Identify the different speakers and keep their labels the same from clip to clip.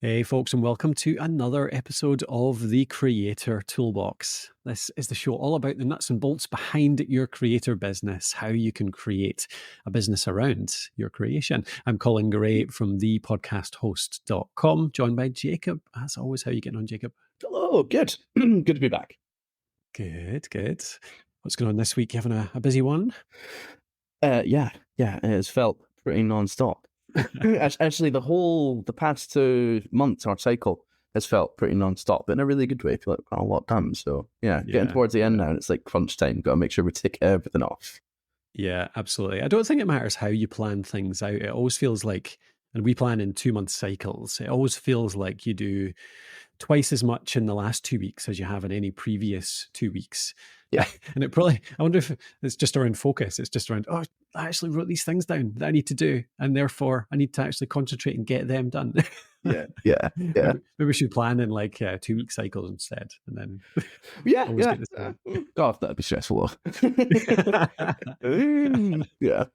Speaker 1: Hey, folks, and welcome to another episode of the Creator Toolbox. This is the show all about the nuts and bolts behind your creator business, how you can create a business around your creation. I'm Colin Gray from thepodcasthost.com, joined by Jacob. As always, how are you getting on, Jacob?
Speaker 2: Hello, good. Good to be back.
Speaker 1: Good, good. What's going on this week? You having a busy one?
Speaker 2: Yeah, it has felt pretty non-stop. Actually, the past 2 months, our cycle has felt pretty non-stop, but in a really good way. I feel like we've got a lot done. So yeah, getting towards the end now, and it's like crunch time. Got to make sure we tick everything off.
Speaker 1: Yeah, absolutely. I don't think it matters how you plan things out. It always feels like, and we plan in 2 month cycles, it always feels like you do twice as much in the last 2 weeks as you have in any previous 2 weeks.
Speaker 2: Yeah.
Speaker 1: And I wonder if it's just around focus. It's just around, oh, I actually wrote these things down that I need to do. And therefore I need to actually concentrate and get them done.
Speaker 2: Yeah.
Speaker 1: Maybe we should plan in like 2 week cycles instead. And then
Speaker 2: Yeah.
Speaker 1: get this done.
Speaker 2: God, that'd be stressful. Yeah.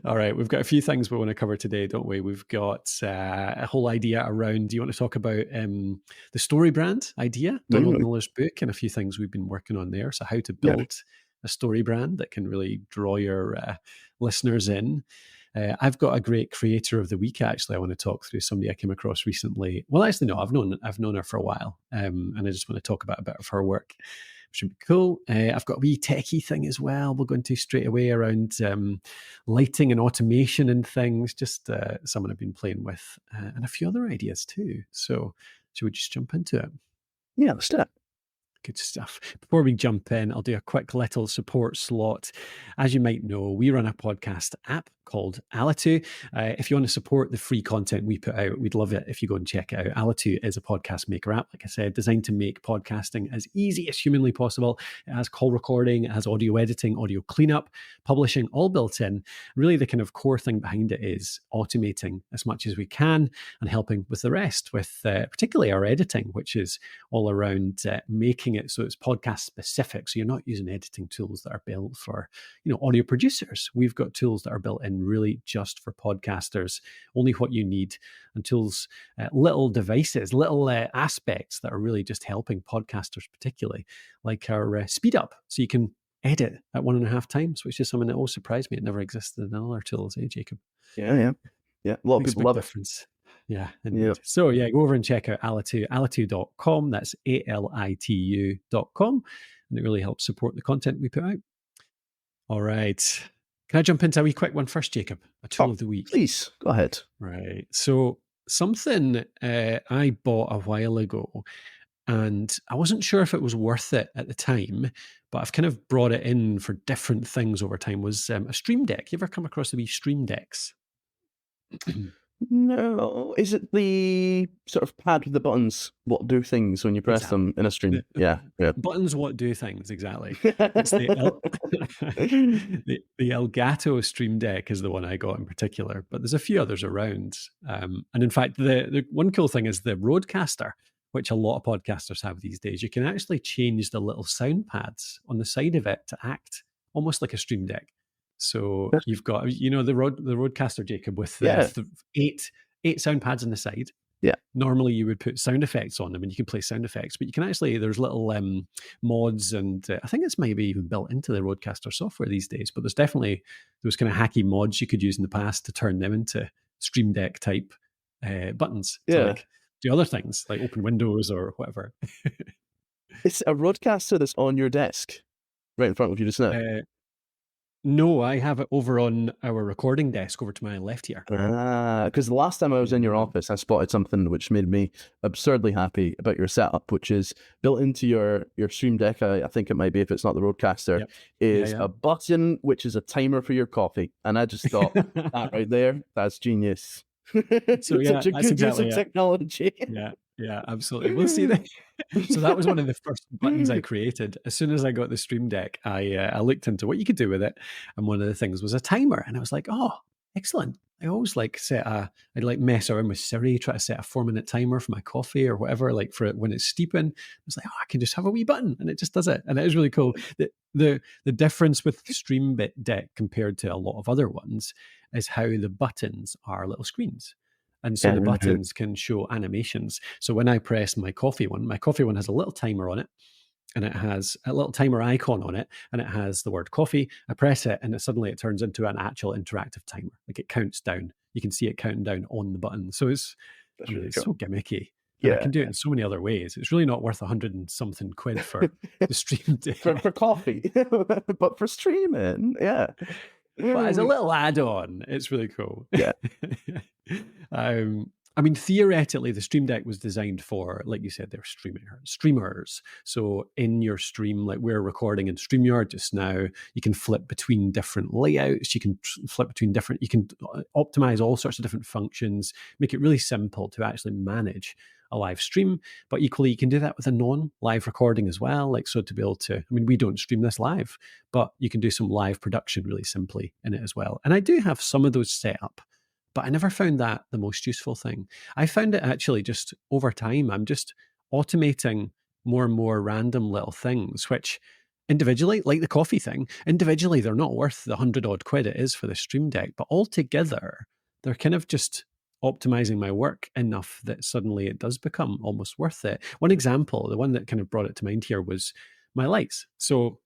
Speaker 1: All right. We've got a few things we want to cover today, don't we? We've got a whole idea around, do you want to talk about the StoryBrand idea, Donald Miller's book, and a few things we've been working on there. So how to build a story brand that can really draw your listeners in. I've got a great creator of the week, actually. I want to talk through somebody I came across recently. Well, actually, no, I've known her for a while. And I just want to talk about a bit of her work, which would be cool. I've got a wee techie thing as well. We'll go into straight away around lighting and automation and things, just someone I've been playing with, and a few other ideas too. So should we just jump into it?
Speaker 2: Yeah, let's do it.
Speaker 1: Good stuff. Before we jump in, I'll do a quick little support slot. As you might know, we run a podcast app called Alitu. If you want to support the free content we put out, we'd love it if you go and check it out. Alitu is a podcast maker app, like I said, designed to make podcasting as easy as humanly possible. It has call recording, it has audio editing, audio cleanup, publishing, all built in. Really, the kind of core thing behind it is automating as much as we can and helping with the rest, with particularly our editing, which is all around making it so it's podcast specific. So you're not using editing tools that are built for, audio producers. We've got tools that are built in really just for podcasters, only what you need, and tools, little devices, little aspects that are really just helping podcasters, particularly like our speed up. So you can edit at 1.5 times, which is something that always surprised me. It never existed in other tools, Jacob?
Speaker 2: Yeah. A lot of people love it.
Speaker 1: Yeah. Yep. So go over and check out Alitu, alitu.com. That's ALITU.com. And it really helps support the content we put out. All right. Can I jump into a wee quick one first, Jacob? A tool of the week.
Speaker 2: Please, go ahead.
Speaker 1: Right. So something I bought a while ago, and I wasn't sure if it was worth it at the time, but I've kind of brought it in for different things over time, was a Stream Deck. You ever come across the wee Stream Decks?
Speaker 2: No, is it the sort of pad with the buttons? What do things when you press them in a stream? Yeah.
Speaker 1: Buttons what do things, exactly. It's the Elgato Stream Deck is the one I got in particular, but there's a few others around. And in fact, the one cool thing is the Rodecaster, which a lot of podcasters have these days. You can actually change the little sound pads on the side of it to act almost like a Stream Deck. So you've got, the Rodecaster, Jacob, with eight sound pads on the side.
Speaker 2: Yeah.
Speaker 1: Normally you would put sound effects on them and you can play sound effects, but you can actually, there's little mods, and I think it's maybe even built into the Rodecaster software these days, but there's definitely those kind of hacky mods you could use in the past to turn them into Stream Deck type buttons to do other things like open windows or whatever.
Speaker 2: It's a Rodecaster that's on your desk right in front of you just now.
Speaker 1: No, I have it over on our recording desk over to my left here.
Speaker 2: Because the last time I was in your office, I spotted something which made me absurdly happy about your setup, which is built into your Stream Deck. I think it might be, if it's not the Rodecaster, is a button which is a timer for your coffee. And I just thought, that right there, that's genius.
Speaker 1: So
Speaker 2: such a good use of technology.
Speaker 1: Yeah, absolutely. We'll see that. So that was one of the first buttons I created. As soon as I got the Stream Deck, I looked into what you could do with it, and one of the things was a timer. And I was like, oh, excellent. I always I'd mess around with Siri, try to set a 4-minute timer for my coffee or whatever, like for it when it's steeping. I was like, oh, I can just have a wee button and it just does it. And it is really cool. The difference with Stream Deck compared to a lot of other ones is how the buttons are little screens. And so the buttons can show animations. So when I press my coffee one has a little timer on it, and it has a little timer icon on it, and it has the word coffee. I press it, and suddenly it turns into an actual interactive timer. Like, it counts down. You can see it counting down on the button. So it's so gimmicky. And I can do it in so many other ways. It's really not worth 100 and something quid for the stream deck.
Speaker 2: for coffee, but for streaming, yeah.
Speaker 1: But as a little add-on, it's really cool.
Speaker 2: Yeah.
Speaker 1: I mean, theoretically, the Stream Deck was designed for, like you said, they're streamers. So in your stream, like we're recording in StreamYard just now, you can flip between different layouts. You can flip between you can optimize all sorts of different functions, make it really simple to actually manage a live stream. But equally, you can do that with a non-live recording as well. Like, so to be able to, I mean, we don't stream this live, but you can do some live production really simply in it as well. And I do have some of those set up, but I never found that the most useful thing. I found it actually just over time, I'm just automating more and more random little things, which individually, like the coffee thing, individually, they're not worth the 100 odd quid it is for the Stream Deck, but altogether, they're kind of just optimizing my work enough that suddenly it does become almost worth it. One example, the one that kind of brought it to mind here, was my lights. So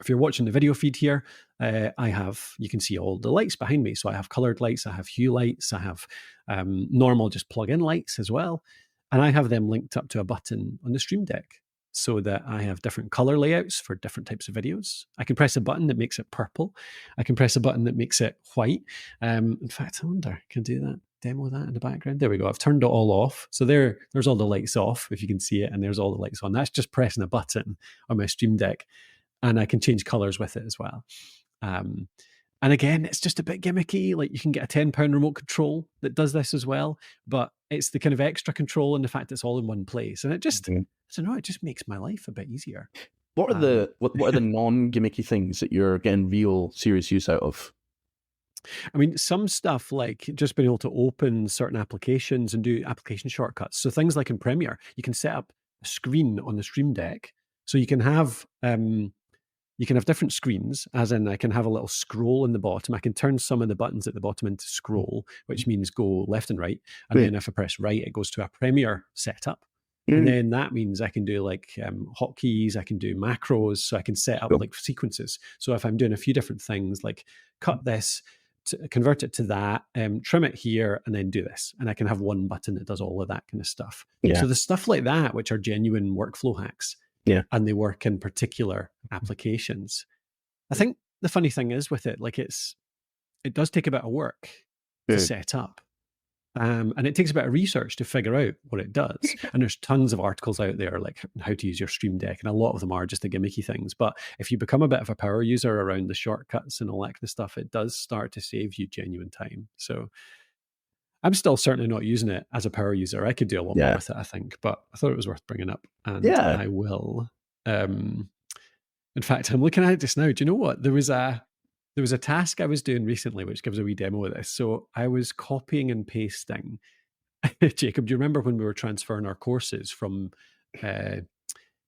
Speaker 1: if you're watching the video feed here, you can see all the lights behind me. So I have colored lights, I have hue lights, I have normal just plug-in lights as well. And I have them linked up to a button on the Stream Deck so that I have different color layouts for different types of videos. I can press a button that makes it purple. I can press a button that makes it white. In fact, I wonder, can I do that? Demo that in the background. There we go. I've turned it all off. So there's all the lights off, if you can see it, and there's all the lights on. That's just pressing a button on my Stream Deck. And I can change colors with it as well. And again, it's just a bit gimmicky. Like, you can get a £10 remote control that does this as well, but it's the kind of extra control and the fact it's all in one place. And it just, I don't know, it just makes my life a bit easier.
Speaker 2: What are the non-gimmicky things that you're getting real serious use out of?
Speaker 1: I mean, some stuff like just being able to open certain applications and do application shortcuts. So things like in Premiere, you can set up a screen on the Stream Deck. So you can have different screens, as in I can have a little scroll in the bottom. I can turn some of the buttons at the bottom into scroll, which means go left and right. And then if I press right, it goes to a Premiere setup. And then that means I can do like hotkeys, I can do macros, so I can set up like sequences. So if I'm doing a few different things, like cut this, convert it to that, trim it here, and then do this. And I can have one button that does all of that kind of stuff. Yeah. So the stuff like that, which are genuine workflow hacks, and they work in particular applications. I think the funny thing is with it, like it does take a bit of work to set up. And it takes a bit of research to figure out what it does. And there's tons of articles out there, like how to use your Stream Deck. And a lot of them are just the gimmicky things. But if you become a bit of a power user around the shortcuts and all that kind of stuff, it does start to save you genuine time. So I'm still certainly not using it as a power user. I could do a lot more with it, I think. But I thought it was worth bringing up. And I will. In fact, I'm looking at it just now. Do you know what? There was a task I was doing recently, which gives a wee demo of this. So I was copying and pasting. Jacob, do you remember when we were transferring our courses from...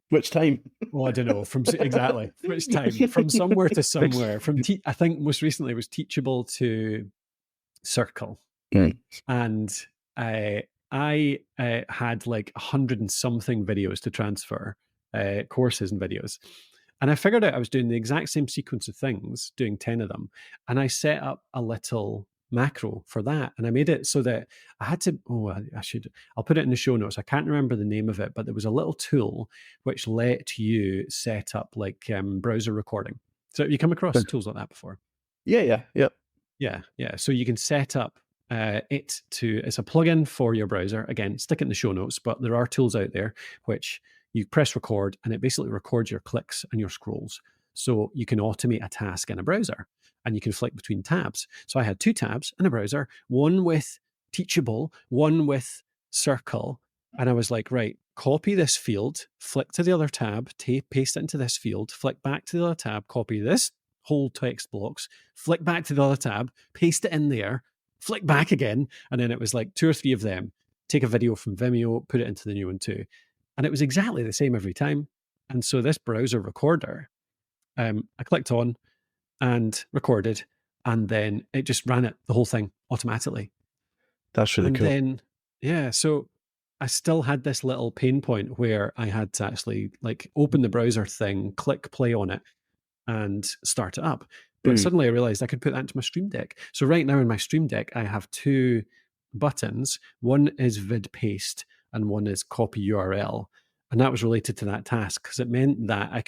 Speaker 2: which time?
Speaker 1: Well, I don't know. Exactly. Which time? From somewhere to somewhere. I think most recently it was Teachable to Circle. And I had like 100 and something videos to transfer, courses and videos. And I figured out I was doing the exact same sequence of things, doing 10 of them. And I set up a little macro for that. And I made it so that I had to, I'll put it in the show notes. I can't remember the name of it, but there was a little tool which let you set up like browser recording. So have you come across tools like that before?
Speaker 2: Yeah.
Speaker 1: So you can set up it's a plugin for your browser. Again, stick it in the show notes, but there are tools out there which you press record and it basically records your clicks and your scrolls. So you can automate a task in a browser and you can flick between tabs. So I had 2 tabs in a browser, one with Teachable, one with Circle. And I was like, right, copy this field, flick to the other tab, paste it into this field, flick back to the other tab, copy this whole text blocks, flick back to the other tab, paste it in there, flick back again. And then it was like 2 or 3 of them. Take a video from Vimeo, put it into the new one too. And it was exactly the same every time. And so this browser recorder, I clicked on and recorded, and then it just ran it, the whole thing, automatically.
Speaker 2: That's really
Speaker 1: And
Speaker 2: cool.
Speaker 1: then, yeah, so I still had this little pain point where I had to actually like open the browser thing, click play on it, and start it up. But suddenly I realized I could put that into my Stream Deck. So right now in my Stream Deck, I have two buttons. One is vid paste and one is copy URL. And that was related to that task because it meant that I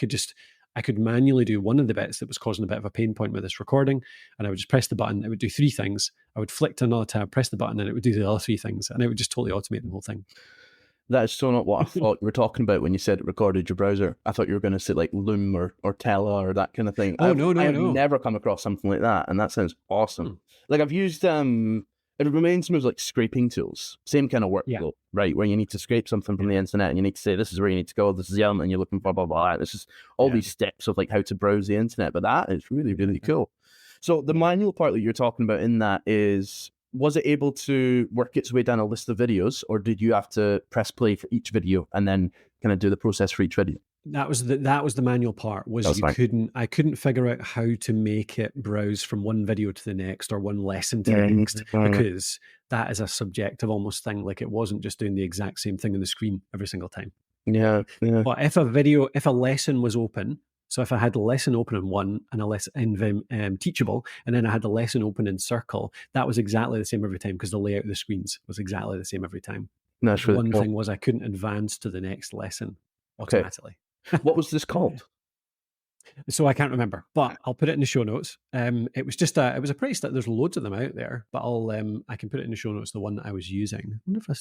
Speaker 1: could manually do one of the bits that was causing a bit of a pain point with this recording. And I would just press the button. It would do three things. I would flick to another tab, press the button, and it would do the other three things. And it would just totally automate the whole thing.
Speaker 2: That is so not what I thought you were talking about when you said it recorded your browser. I thought you were going to say like Loom or Tela or that kind of thing.
Speaker 1: Oh,
Speaker 2: I have
Speaker 1: no.
Speaker 2: never come across something like that, and that sounds awesome. Like I've used it reminds me of like scraping tools, same kind of workflow, right? Where you need to scrape something from the internet and you need to say this is where you need to go, this is the element you're looking for, blah blah blah. This is all these steps of like how to browse the internet, but that is really really cool. So the manual part that you're talking about in that is, was it able to work its way down a list of videos, or did you have to press play for each video and then kind of do the process for each video?
Speaker 1: That was the manual part. I couldn't figure out how to make it browse from one video to the next or one lesson to the next, because that is a subjective almost thing. Like it wasn't just doing the exact same thing on the screen every single time.
Speaker 2: Yeah.
Speaker 1: But if a lesson was open, so if I had the lesson open in one and a lesson in Teachable, and then I had the lesson open in Circle, that was exactly the same every time because the layout of the screens was exactly the same every time.
Speaker 2: That's really
Speaker 1: one
Speaker 2: cool.
Speaker 1: thing was I couldn't advance to the next lesson automatically.
Speaker 2: What was this called?
Speaker 1: So I can't remember, but I'll put it in the show notes. It was just it was a pretty there's loads of them out there, but I can put it in the show notes, the one that I was using. I wonder if I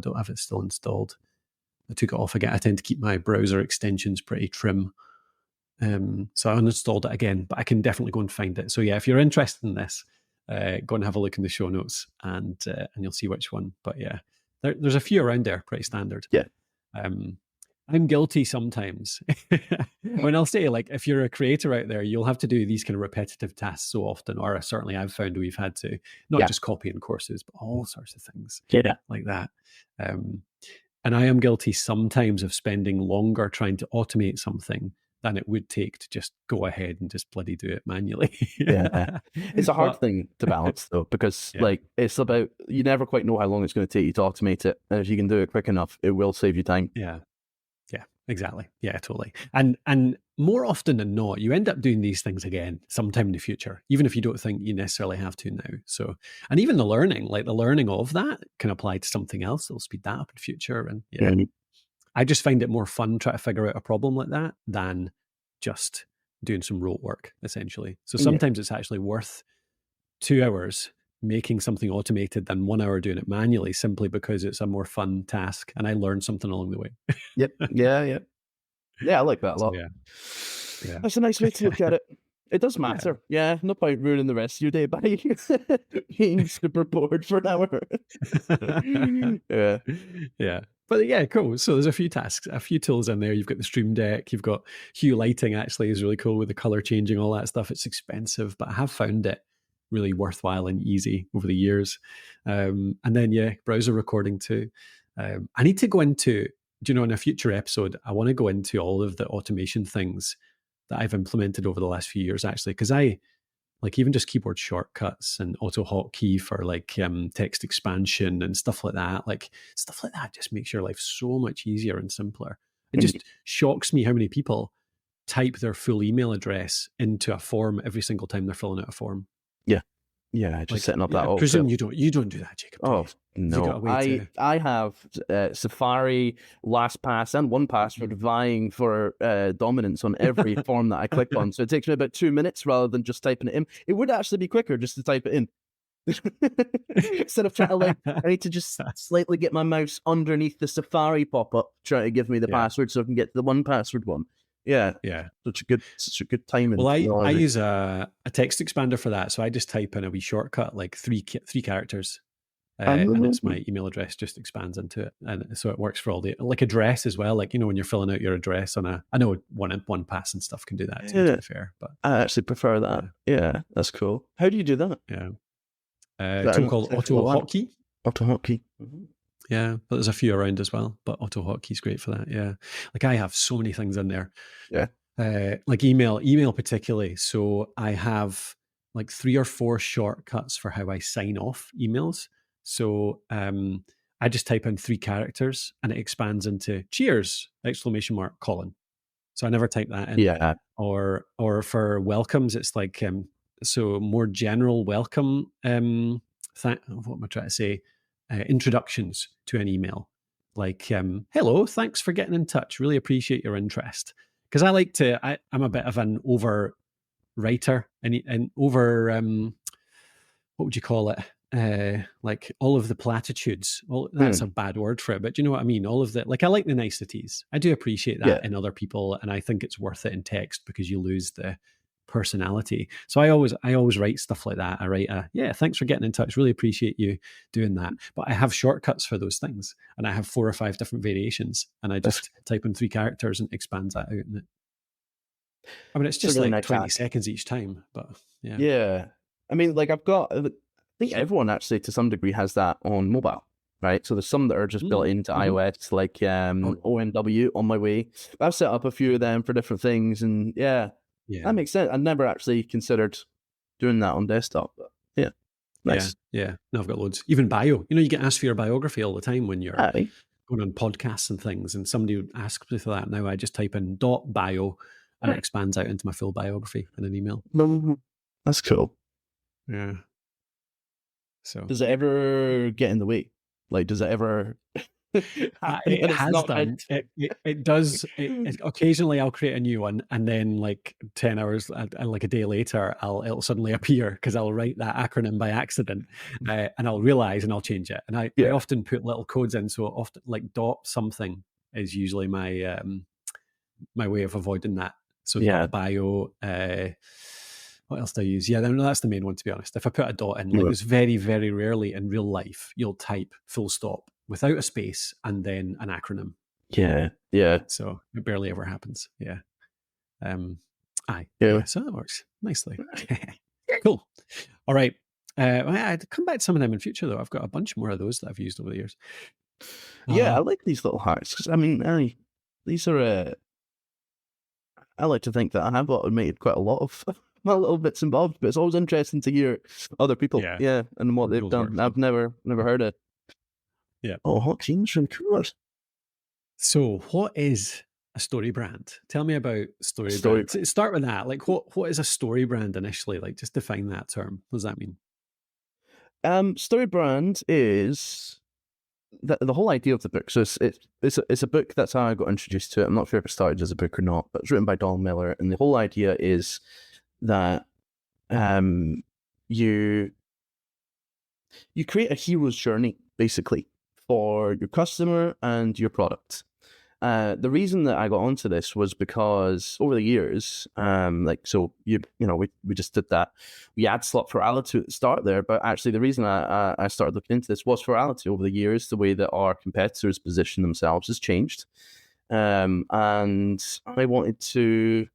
Speaker 1: don't have it still installed. I took it off again. I tend to keep my browser extensions pretty trim. So I uninstalled it again, but I can definitely go and find it. So yeah, if you're interested in this, go and have a look in the show notes and you'll see which one. But yeah, there's a few around there, pretty standard.
Speaker 2: Yeah.
Speaker 1: I'm guilty sometimes. When I'll say, like, if you're a creator out there, you'll have to do these kind of repetitive tasks so often, or certainly I've found we've had to, not just copying courses, but all sorts of things like that. And I am guilty sometimes of spending longer trying to automate something than it would take to just go ahead and just bloody do it manually.
Speaker 2: It's a hard thing to balance though, because like it's about, you never quite know how long it's going to take you to automate it, and if you can do it quick enough, it will save you time.
Speaker 1: Yeah, exactly. Yeah, totally. And more often than not, you end up doing these things again sometime in the future, even if you don't think you necessarily have to now. So, and even the learning of that can apply to something else that'll speed that up in future. And I just find it more fun trying to figure out a problem like that than just doing some rote work, essentially. So sometimes it's actually worth 2 hours making something automated than 1 hour doing it manually, simply because it's a more fun task and I learned something along the way.
Speaker 2: Yeah, I like that a lot.
Speaker 1: Yeah.
Speaker 2: That's a nice way to look at it. It does matter. Yeah, no point ruining the rest of your day by being super bored for an hour.
Speaker 1: Yeah. But yeah, cool. So there's a few tasks, a few tools in there. You've got the Stream Deck. You've got Hue lighting, actually, is really cool with the color changing, all that stuff. It's expensive, but I have found it really worthwhile and easy over the years. And then, browser recording too. I need to go into, in a future episode, I want to go into all of the automation things that I've implemented over the last few years, actually, because I like even just keyboard shortcuts and auto hotkey for like text expansion and stuff like that. Like stuff like that just makes your life so much easier and simpler. It just shocks me how many people type their full email address into a form every single time they're filling out a form.
Speaker 2: Yeah, just setting up that.
Speaker 1: I presume you don't do that, Jacob.
Speaker 2: Oh no, I have Safari, LastPass, and 1Password vying for dominance on every form that I click on. So it takes me about 2 minutes rather than just typing it in. It would actually be quicker just to type it in. Instead of trying to I need to just slightly get my mouse underneath the Safari pop-up, trying to give me the password so I can get to the 1Password one. Yeah. Such a good timing.
Speaker 1: Well, I use a text expander for that, so I just type in a wee shortcut, like three characters, and it's my email address just expands into it, and so it works for all the like address as well. Like when you're filling out your address on I know 1Pass and stuff can do that too. To be fair, but
Speaker 2: I actually prefer that. Yeah, that's cool. How do you do that?
Speaker 1: A tool called Auto Hotkey.
Speaker 2: Auto Hotkey.
Speaker 1: Yeah, but there's a few around as well. But Auto Hotkey's great for that. Yeah, like I have so many things in there.
Speaker 2: Yeah,
Speaker 1: like email particularly. So I have like 3 or 4 shortcuts for how I sign off emails. So I just type in 3 characters and it expands into cheers, ! Colin. So I never type that in.
Speaker 2: Yeah.
Speaker 1: Or for welcomes, it's like, so more general welcome, what am I trying to say? Introductions to an email. Like, hello, thanks for getting in touch. Really appreciate your interest. Because I like to, I'm a bit of an over writer and over, what would you call it? Like all of the platitudes. Well, that's a bad word for it, but do you know what I mean? All of the, like, I like the niceties. I do appreciate that in other people, and I think it's worth it in text because you lose the personality. So I always write stuff like that. I write thanks for getting in touch. Really appreciate you doing that. But I have shortcuts for those things, and I have 4 or 5 different variations, and I just type in 3 characters and expands that out. And I mean, it's just really like 20 seconds each time, but yeah.
Speaker 2: Yeah. I mean, like I think everyone actually to some degree has that on mobile, right? So there's some that are just built into iOS, like OMW on my way. I've set up a few of them for different things, and that makes sense. I never actually considered doing that on desktop, but yeah. Nice.
Speaker 1: Yeah. No, I've got loads. Even bio. You get asked for your biography all the time when you're going on podcasts and things, and somebody would ask me for that. Now I just type in .bio and it expands out into my full biography in an email.
Speaker 2: That's cool.
Speaker 1: Yeah. So
Speaker 2: does it ever get in the way? Like, does it ever?
Speaker 1: It has done. It does. Occasionally, I'll create a new one, and then like 10 hours, like a day later, it'll suddenly appear because I'll write that acronym by accident, and I'll realize and I'll change it. And I often put little codes in, so often like dot something is usually my my way of avoiding that. So .bio. What else do I use? Yeah, that's the main one, to be honest. If I put a dot in, like it's very, very rarely in real life, you'll type full stop without a space and then an acronym.
Speaker 2: Yeah.
Speaker 1: So it barely ever happens. Yeah. So that works nicely. Cool. All right. I'd come back to some of them in future, though. I've got a bunch more of those that I've used over the years.
Speaker 2: I like these little hacks because I mean, these are. I like to think that I have automated quite a lot of my little bits and bobs, but it's always interesting to hear other people, and what they've done. I've never heard it.
Speaker 1: Yeah.
Speaker 2: Oh, hot teams from Coors.
Speaker 1: So, what is a story brand? Tell me about StoryBrand. Start with that. Like, what is a story brand initially? Like, just define that term. What does that mean?
Speaker 2: StoryBrand is the whole idea of the book. So it's a book. That's how I got introduced to it. I'm not sure if it started as a book or not, but it's written by Don Miller, and the whole idea is that you create a hero's journey basically for your customer and your product. The reason that I got onto this was because over the years, we just did that. We ad slot for Alitu at the start there, but actually the reason I started looking into this was for Alitu. Over the years, the way that our competitors position themselves has changed, and I wanted to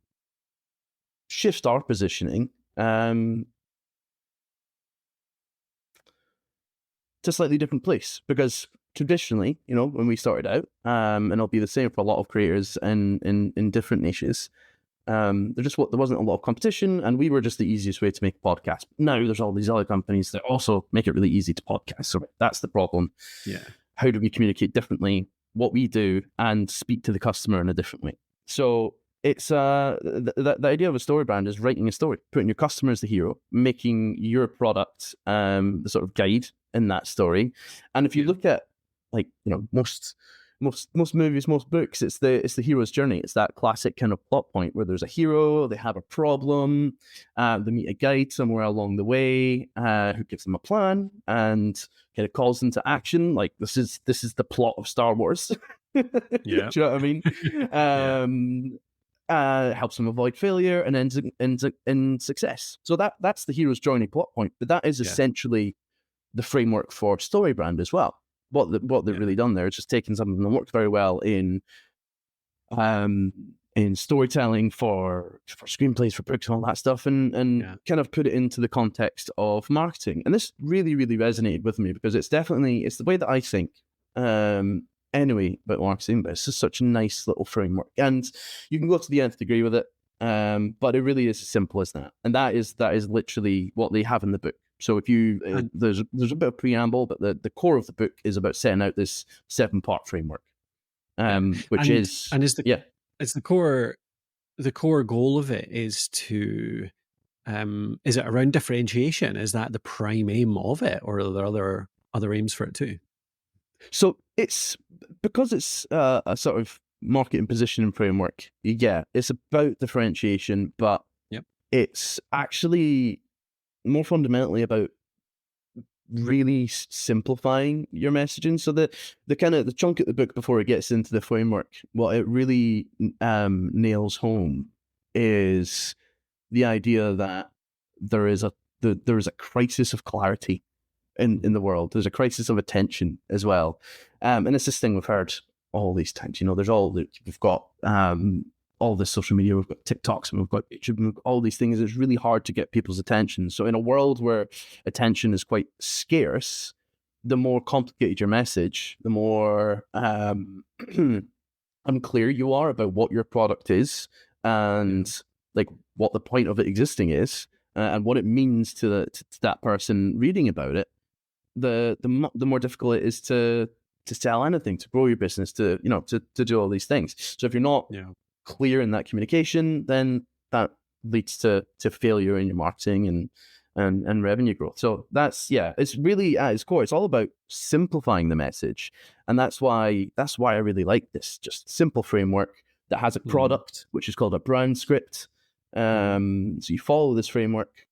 Speaker 2: shift our positioning to a slightly different place, because traditionally, when we started out, and it'll be the same for a lot of creators in different niches, there wasn't a lot of competition, and we were just the easiest way to make a podcast. Now there's all these other companies that also make it really easy to podcast. So that's the problem.
Speaker 1: Yeah.
Speaker 2: How do we communicate differently what we do and speak to the customer in a different way? So it's the idea of a story brand is writing a story, putting your customer as the hero, making your product the sort of guide in that story. And if you look at most movies, most books, it's the hero's journey. It's that classic kind of plot point where there's a hero, they have a problem, they meet a guide somewhere along the way who gives them a plan and kind of calls them to action. Like this is the plot of Star Wars.
Speaker 1: Yeah.
Speaker 2: Do you know what I mean? Helps them avoid failure and ends in success. So that's the hero's journey plot point. But that is essentially the framework for StoryBrand as well. What they've really done there is just taken something that works very well in storytelling for screenplays, for books, and all that stuff, and kind of put it into the context of marketing. And this really, really resonated with me because it's the way that I think. Anyway, about marketing, but it's just such a nice little framework, and you can go to the nth degree with it. But it really is as simple as that, and that is literally what they have in the book. So if you there's a bit of preamble, but the core of the book is about setting out this 7-part framework, which is
Speaker 1: the core goal of it is to is it around differentiation? Is that the prime aim of it, or are there other aims for it too?
Speaker 2: So it's because it's a sort of marketing positioning framework. Yeah, it's about differentiation, but it's actually more fundamentally about really simplifying your messaging. So the chunk of the book before it gets into the framework, what it really nails home is the idea that there is a crisis of clarity in the world. There's a crisis of attention as well, and it's this thing we've heard all these times. We've got all this social media, we've got TikToks, and we've got YouTube, and we've got all these things. It's really hard to get people's attention. So in a world where attention is quite scarce, the more complicated your message, the more unclear you are about what your product is and like what the point of it existing is, and what it means to that person reading about it. The more difficult it is to sell anything, to grow your business, to do all these things. So if you're not clear in that communication, then that leads to failure in your marketing and revenue growth. So it's really at its core, it's all about simplifying the message, and that's why I really like this just simple framework that has a product which is called a brand script. So you follow this framework,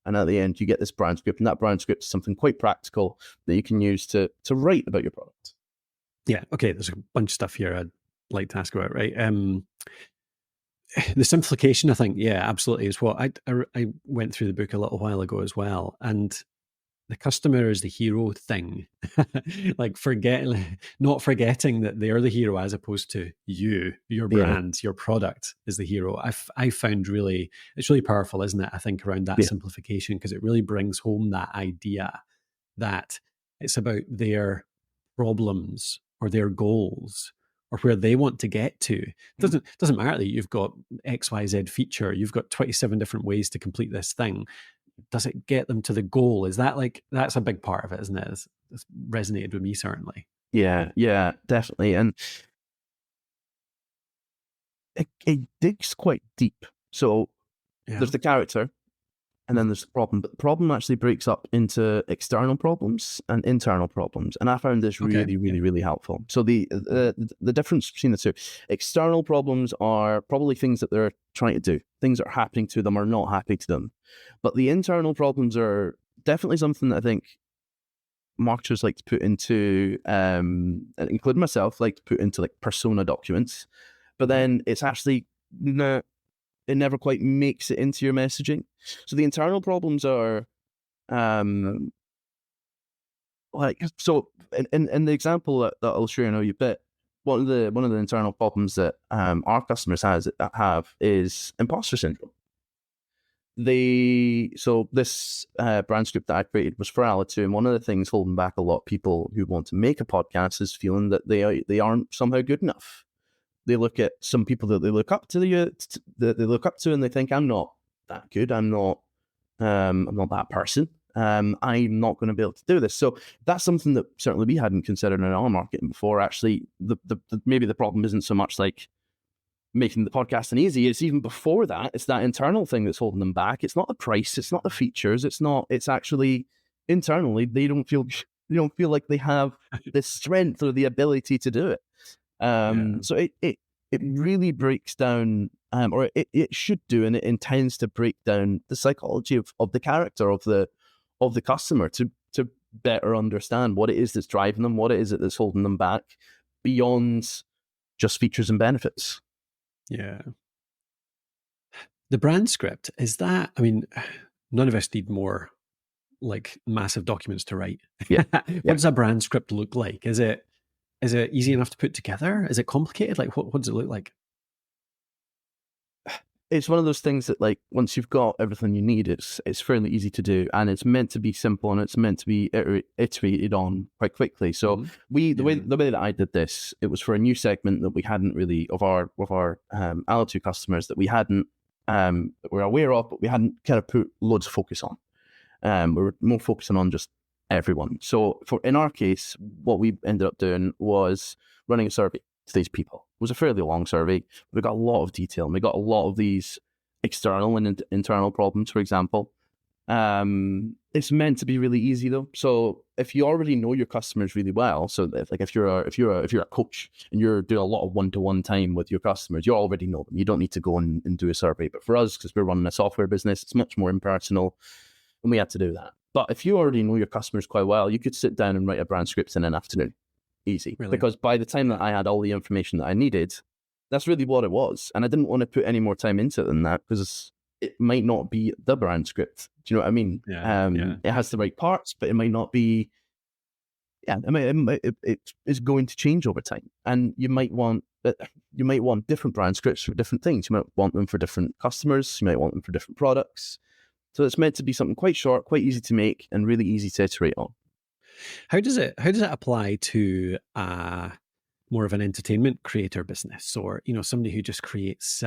Speaker 2: and at the end you get this brand script, and that brand script is something quite practical that you can use to write about your product.
Speaker 1: Yeah. Okay. There's a bunch of stuff here I'd like to ask about, right? The simplification, I think, absolutely, is what I went through the book a little while ago as well, and the customer is the hero thing, like not forgetting that they're the hero as opposed to your brand, your product is the hero. I found it's really powerful, isn't it? I think around that simplification, because it really brings home that idea that it's about their problems or their goals or where they want to get to. It doesn't matter that you've got XYZ feature, you've got 27 different ways to complete this thing. Does it get them to the goal? Is that that's a big part of it, isn't it? It's resonated with me, certainly.
Speaker 2: Yeah, definitely. And it digs quite deep. So there's the character, and then there's the problem. But the problem actually breaks up into external problems and internal problems. And I found this really helpful. So the difference between the two, external problems are probably things that they're trying to do, things that are happening to them or not happening to them. But the internal problems are definitely something that I think marketers like to put into, including myself, like to put into like persona documents. But then it's actually it never quite makes it into your messaging. So the internal problems are, in the example that I'll share in a bit, one of the internal problems that our customers have is imposter syndrome. So this brand script that I created was for Alitu, and one of the things holding back a lot of people who want to make a podcast is feeling that they aren't somehow good enough. They look at some people that they look up to, and they think, I'm not that good. I'm not that person. I'm not going to be able to do this. So that's something that certainly we hadn't considered in our marketing before. Actually, maybe the problem isn't so much like making the podcasting easy. It's even before that. It's that internal thing that's holding them back. It's not the price. It's not the features. It's actually internally they don't feel like they have the strength or the ability to do it. So it really breaks down, or it should do, and it intends to break down the psychology of the character of the customer to better understand what it is that's driving them, what it is that's holding them back beyond just features and benefits.
Speaker 1: Yeah. The brand script, is that, I mean, none of us need more like massive documents to write. What does a brand script look like? Is it easy enough to put together? Is it complicated? Like what does it look like?
Speaker 2: It's one of those things that, like, once you've got everything you need, it's fairly easy to do, and it's meant to be simple, and it's meant to be iterated on quite quickly. So the way that I did this, it was for a new segment that we hadn't really of our Alitu customers that we hadn't that we're aware of, but we hadn't kind of put loads of focus on. We're more focusing on just everyone. So in our case, what we ended up doing was running a survey to these people. It was a fairly long survey. We got a lot of detail, and we got a lot of these external and internal problems, for example. It's meant to be really easy though. So if you already know your customers really well, so if you're a coach and you're doing a lot of one-to-one time with your customers, you already know them. You don't need to go and do a survey. But for us, because we're running a software business, it's much more impersonal, and we had to do that. But if you already know your customers quite well, you could sit down and write a brand script in an afternoon. Easy. Brilliant. Because by the time that I had all the information that I needed, that's really what it was. And I didn't want to put any more time into it than that, because it might not be the brand script. Do you know what I mean? It has the right parts, but it might not be. Yeah, it's going to change over time, and you might want different brand scripts for different things. You might want them for different customers. You might want them for different products. So it's meant to be something quite short, quite easy to make, and really easy to iterate on.
Speaker 1: How does it apply to more of an entertainment creator business, or somebody who just creates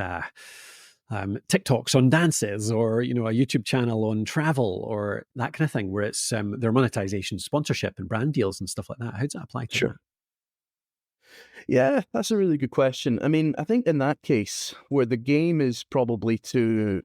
Speaker 1: TikToks on dances, or a YouTube channel on travel, or that kind of thing, where it's their monetization, sponsorship, and brand deals and stuff like that? How does that apply to that?
Speaker 2: Yeah, that's a really good question. I mean, I think in that case, where the game is probably to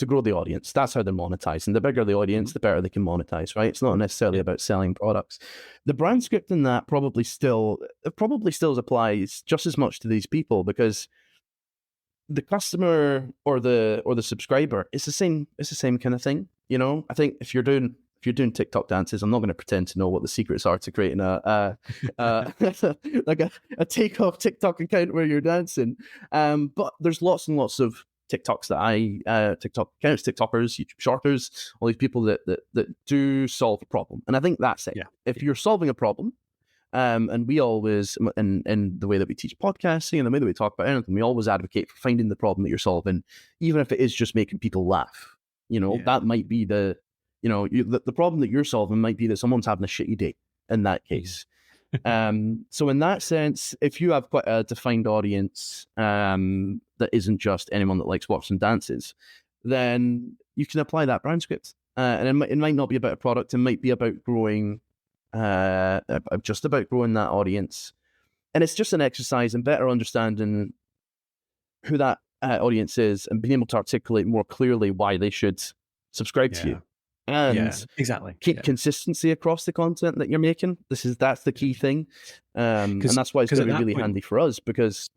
Speaker 2: grow the audience. That's how they're monetizing. The bigger the audience, the better they can monetize, right? It's not necessarily about selling products. The brand script in that probably still applies just as much to these people, because the customer or the subscriber, it's the same kind of thing. I think if you're doing TikTok dances, I'm not going to pretend to know what the secrets are to creating a like a takeoff TikTok account where you're dancing. But there's lots and lots of TikToks that TikTok accounts, TikTokers, YouTube shorters, all these people that do solve a problem. And I think that's it. Yeah. If you're solving a problem, and we always, in the way that we teach podcasting and the way that we talk about anything, we always advocate for finding the problem that you're solving, even if it is just making people laugh. That might be the problem that you're solving might be that someone's having a shitty day in that case. So in that sense, if you have quite a defined audience that isn't just anyone that likes watching dances, then you can apply that brand script. And it might not be about a product. It might be about growing, just about growing that audience. And it's just an exercise in better understanding who that audience is, and being able to articulate more clearly why they should subscribe to you. And
Speaker 1: exactly.
Speaker 2: Keep consistency across the content that you're making. That's the key thing. And that's why it's going to be really handy for us, because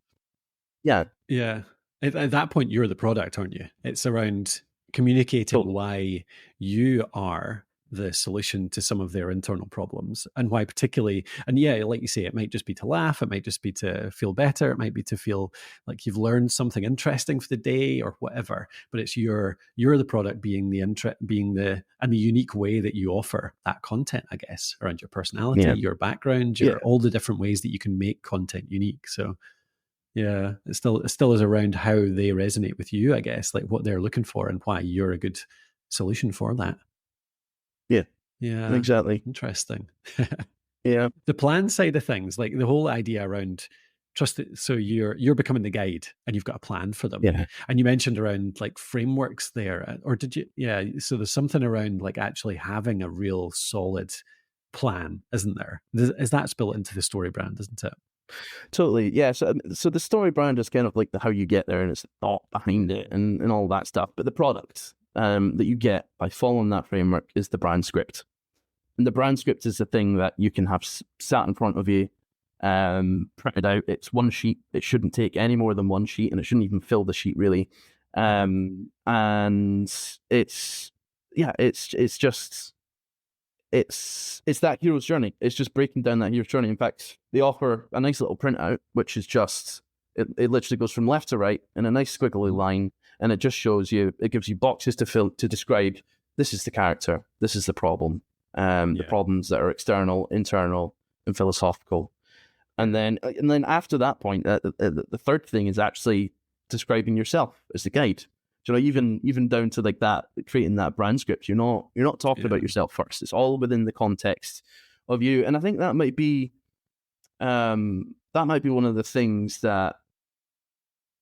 Speaker 2: at
Speaker 1: that point, you're the product, aren't you? It's around communicating why you are the solution to some of their internal problems, and why particularly, and like you say, it might just be to laugh, it might just be to feel better, it might be to feel like you've learned something interesting for the day or whatever, but it's you're the product being the unique way that you offer that content, I guess, around your personality, your background, all the different ways that you can make content unique. So it still is around how they resonate with you, I guess, like what they're looking for and why you're a good solution for that. Yeah,
Speaker 2: exactly.
Speaker 1: Interesting.
Speaker 2: The
Speaker 1: plan side of things, like the whole idea around trust. So you're becoming the guide, and you've got a plan for them. And you mentioned around like frameworks there, or did you? Yeah. So there's something around like actually having a real solid plan, isn't there? Is that's built into the StoryBrand, isn't it?
Speaker 2: Totally. Yeah. So the StoryBrand is kind of like the how you get there, and it's the thought behind it and all that stuff. But the product that you get by following that framework is the brand script. And the brand script is the thing that you can have sat in front of you, printed out. It's one sheet. It shouldn't take any more than one sheet, and it shouldn't even fill the sheet really. And it's that hero's journey. It's just breaking down that hero's journey. In fact, they offer a nice little printout, which is just, it literally goes from left to right in a nice squiggly line, and it just shows you, it gives you boxes to fill to describe, this is the character, this is the problem, the problems that are external, internal, and philosophical. And then after that point, the third thing is actually describing yourself as the guide. Even down to like that, creating that brand script, you're not talking about yourself first. It's all within the context of you. And I think that might be one of the things that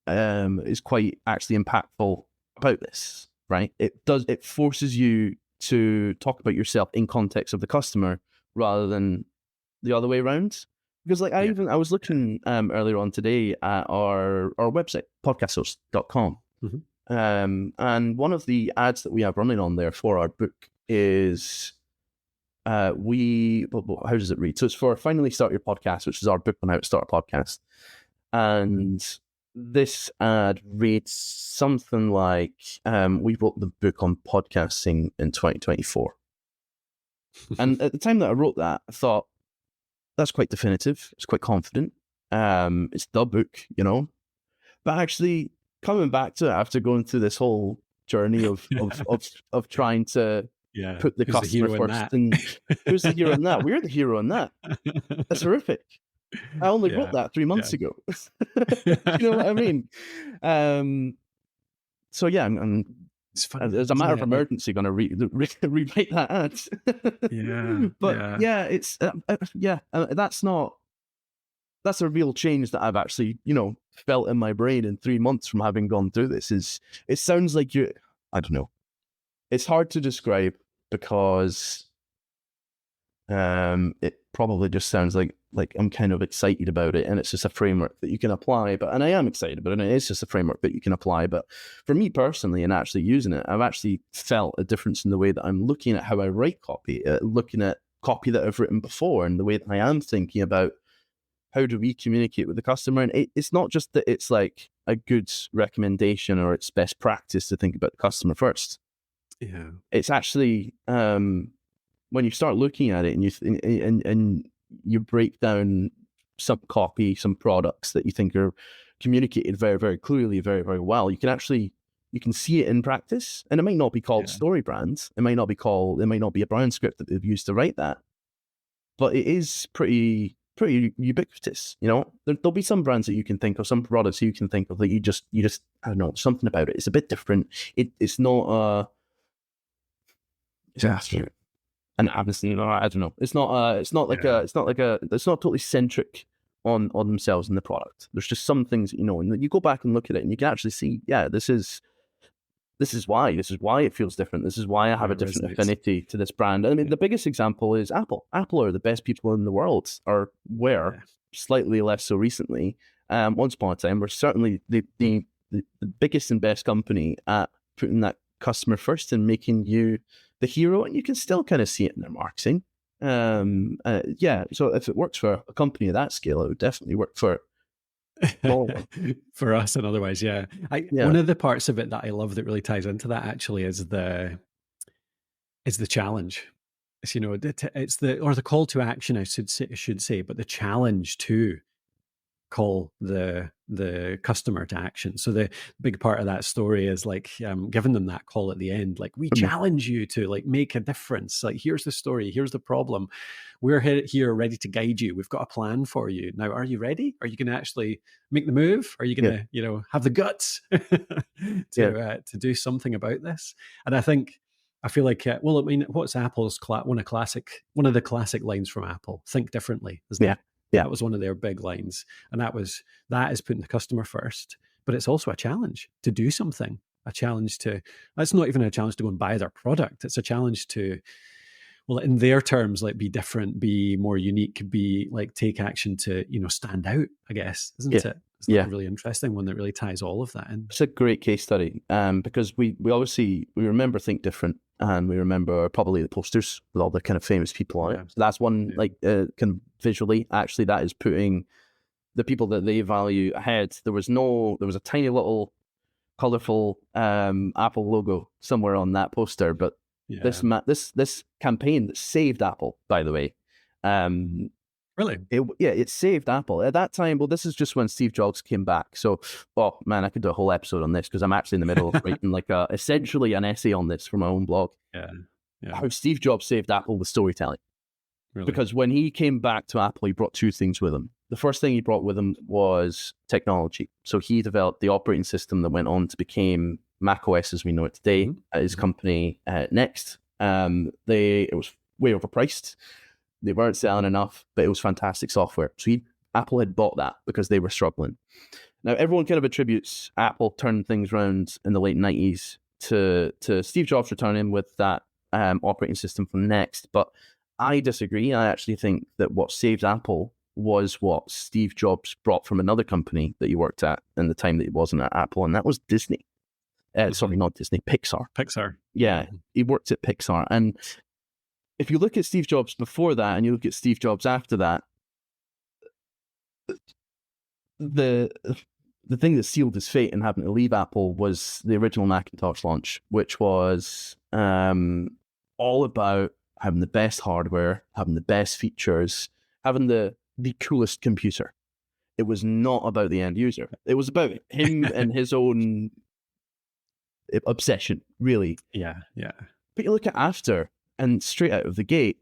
Speaker 2: is quite actually impactful about this. right? It forces you to talk about yourself in context of the customer rather than the other way around. Because like I was looking earlier on today at our website, podcasthost.com. And one of the ads that we have running on there for our book is how does it read? So it's for Finally Start Your Podcast, which is our book on how to start a podcast. And this ad reads something like, we wrote the book on podcasting in 2024. And at the time that I wrote that, I thought, that's quite definitive. It's quite confident. It's the book, you know. But actually, coming back to it after going through this whole journey of trying to put the customer first, and who's the hero in that? We're the hero in that. That's horrific. I only wrote that 3 months ago. You know what I mean? So yeah, I'm it's funny, as a matter of emergency, going to rewrite that ad. But that's a real change that I've actually, you know, felt in my brain in 3 months from having gone through this. It sounds like I don't know. It's hard to describe because it probably just sounds like I'm kind of excited about it, and it's just a framework that you can apply. And I am excited about it, and it is just a framework that you can apply. But for me personally, and actually using it, I've actually felt a difference in the way that I'm looking at how I write copy, looking at copy that I've written before, and the way that I am thinking about how do we communicate with the customer. And it's not just that it's like a good recommendation or it's best practice to think about the customer first.
Speaker 1: Yeah,
Speaker 2: it's actually when you start looking at it and you break down some copy, some products that you think are communicated very, very clearly, very, very well, you can see it in practice. And it might not be called StoryBrand. It might not be a brand script that they've used to write that, but it is pretty ubiquitous. You know, there'll be some brands that you can think of, some products you can think of that you just I don't know, something about it. It's a bit different. It's not and obviously, you know, I don't know. It's not totally centric on themselves and the product. There's just some things that, you know, and you go back and look at it and you can actually see, this is why it feels different. This is why I have a different affinity to this brand. I mean, the biggest example is Apple. Apple are the best people in the world, or were slightly less so recently. Once upon a time, we're certainly the biggest and best company at putting that customer first and making you the hero, and you can still kind of see it in their marketing. So if it works for a company of that scale, it would definitely work for
Speaker 1: for us and otherwise. One of the parts of it that I love that really ties into that actually is the challenge. It's, you know, it's the call to action, I should say, but the challenge to call the customer to action. So the big part of that story is like giving them that call at the end, like, we challenge you to like make a difference. Like, here's the story, here's the problem. We're here ready to guide you. We've got a plan for you. Now, are you ready? Are you going to actually make the move? Are you going to, you know, have the guts to do something about this? And I feel like, I mean, what's Apple's one of the classic lines from Apple? Think differently, isn't it? That was one of their big lines. And that is putting the customer first, but it's also a challenge to do something, that's not even a challenge to go and buy their product. It's a challenge to, well, in their terms, like, be different, be more unique, be like, take action to, you know, stand out, I guess, isn't it? It's a really interesting one that really ties all of that in.
Speaker 2: It's a great case study because we obviously, we remember Think Different, and we remember probably the posters with all the kind of famous people on it. So that's one, like, kind of visually, actually, that is putting the people that they value ahead. There was a tiny little colorful Apple logo somewhere on that poster, but this campaign that saved Apple, by the way,
Speaker 1: really?
Speaker 2: It saved Apple at that time. Well, this is just when Steve Jobs came back. So, oh man, I could do a whole episode on this because I'm actually in the middle of writing like essentially an essay on this for my own blog. How Steve Jobs saved Apple with storytelling.
Speaker 1: Really?
Speaker 2: Because when he came back to Apple, he brought two things with him. The first thing he brought with him was technology. So he developed the operating system that went on to become macOS as we know it today at his company Next. It was way overpriced. They weren't selling enough, but it was fantastic software. So Apple had bought that because they were struggling. Now, everyone kind of attributes Apple turning things around in the late 90s to Steve Jobs returning with that operating system from Next, but I disagree. I actually think that what saved Apple was what Steve Jobs brought from another company that he worked at in the time that he wasn't at Apple, and that was Disney. Sorry, not Disney, Pixar.
Speaker 1: Pixar.
Speaker 2: Yeah, he worked at Pixar. And if you look at Steve Jobs before that and you look at Steve Jobs after that, the thing that sealed his fate in having to leave Apple was the original Macintosh launch, which was all about having the best hardware, having the best features, having the coolest computer. It was not about the end user. It was about him and his own obsession, really.
Speaker 1: Yeah.
Speaker 2: But you look at after, and straight out of the gate,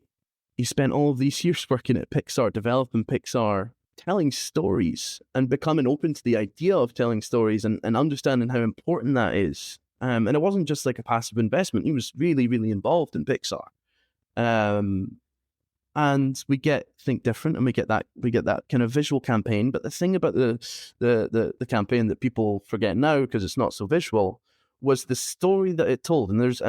Speaker 2: he spent all of these years working at Pixar, developing Pixar, telling stories and becoming open to the idea of telling stories and understanding how important that is. And it wasn't just like a passive investment. He was really, really involved in Pixar. And we get Think Different, and we get that kind of visual campaign. But the thing about the campaign that people forget now, because it's not so visual, was the story that it told. And there's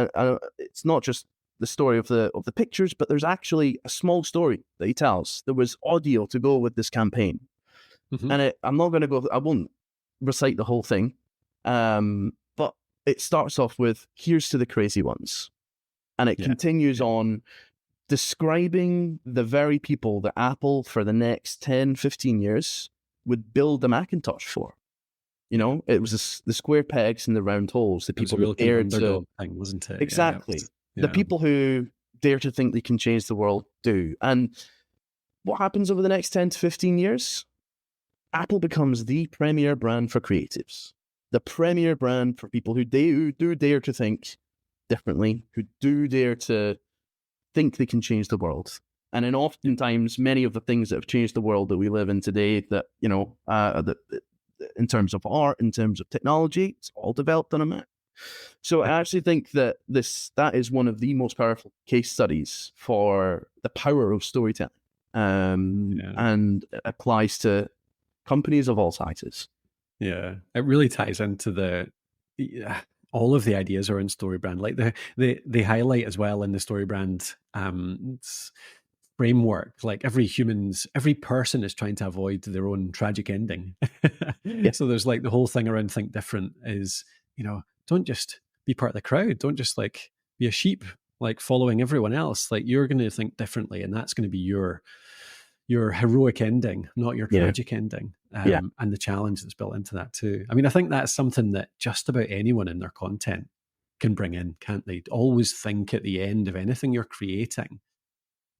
Speaker 2: it's not just the story of the pictures, but there's actually a small story that he tells. There was audio to go with this campaign, and I won't recite the whole thing, but it starts off with "Here's to the crazy ones," and it continues on describing the very people that Apple for the next 10, 15 years would build the Macintosh for. You know, it was the square pegs and the round holes. The people who dared to
Speaker 1: thing, wasn't it?
Speaker 2: Exactly. The people who dare to think they can change the world do. And what happens over the next 10 to 15 years? Apple becomes the premier brand for creatives. The premier brand for people who do dare to think differently, who do dare to think they can change the world. And then oftentimes, many of the things that have changed the world that we live in today, that, you know, in terms of art, in terms of technology, it's all developed on a Mac. So I actually think that that is one of the most powerful case studies for the power of storytelling, and it applies to companies of all sizes. Yeah,
Speaker 1: it really ties into all of the ideas are in StoryBrand. Like they highlight as well in the StoryBrand framework, like every person is trying to avoid their own tragic ending. So there's like the whole thing around Think Different is, you know, don't just be part of the crowd. Don't just like be a sheep, like following everyone else. Like you're going to think differently, and that's going to be your heroic ending, not your tragic ending. And the challenge that's built into that too. I mean, I think that's something that just about anyone in their content can bring in, can't they? Always think at the end of anything you're creating,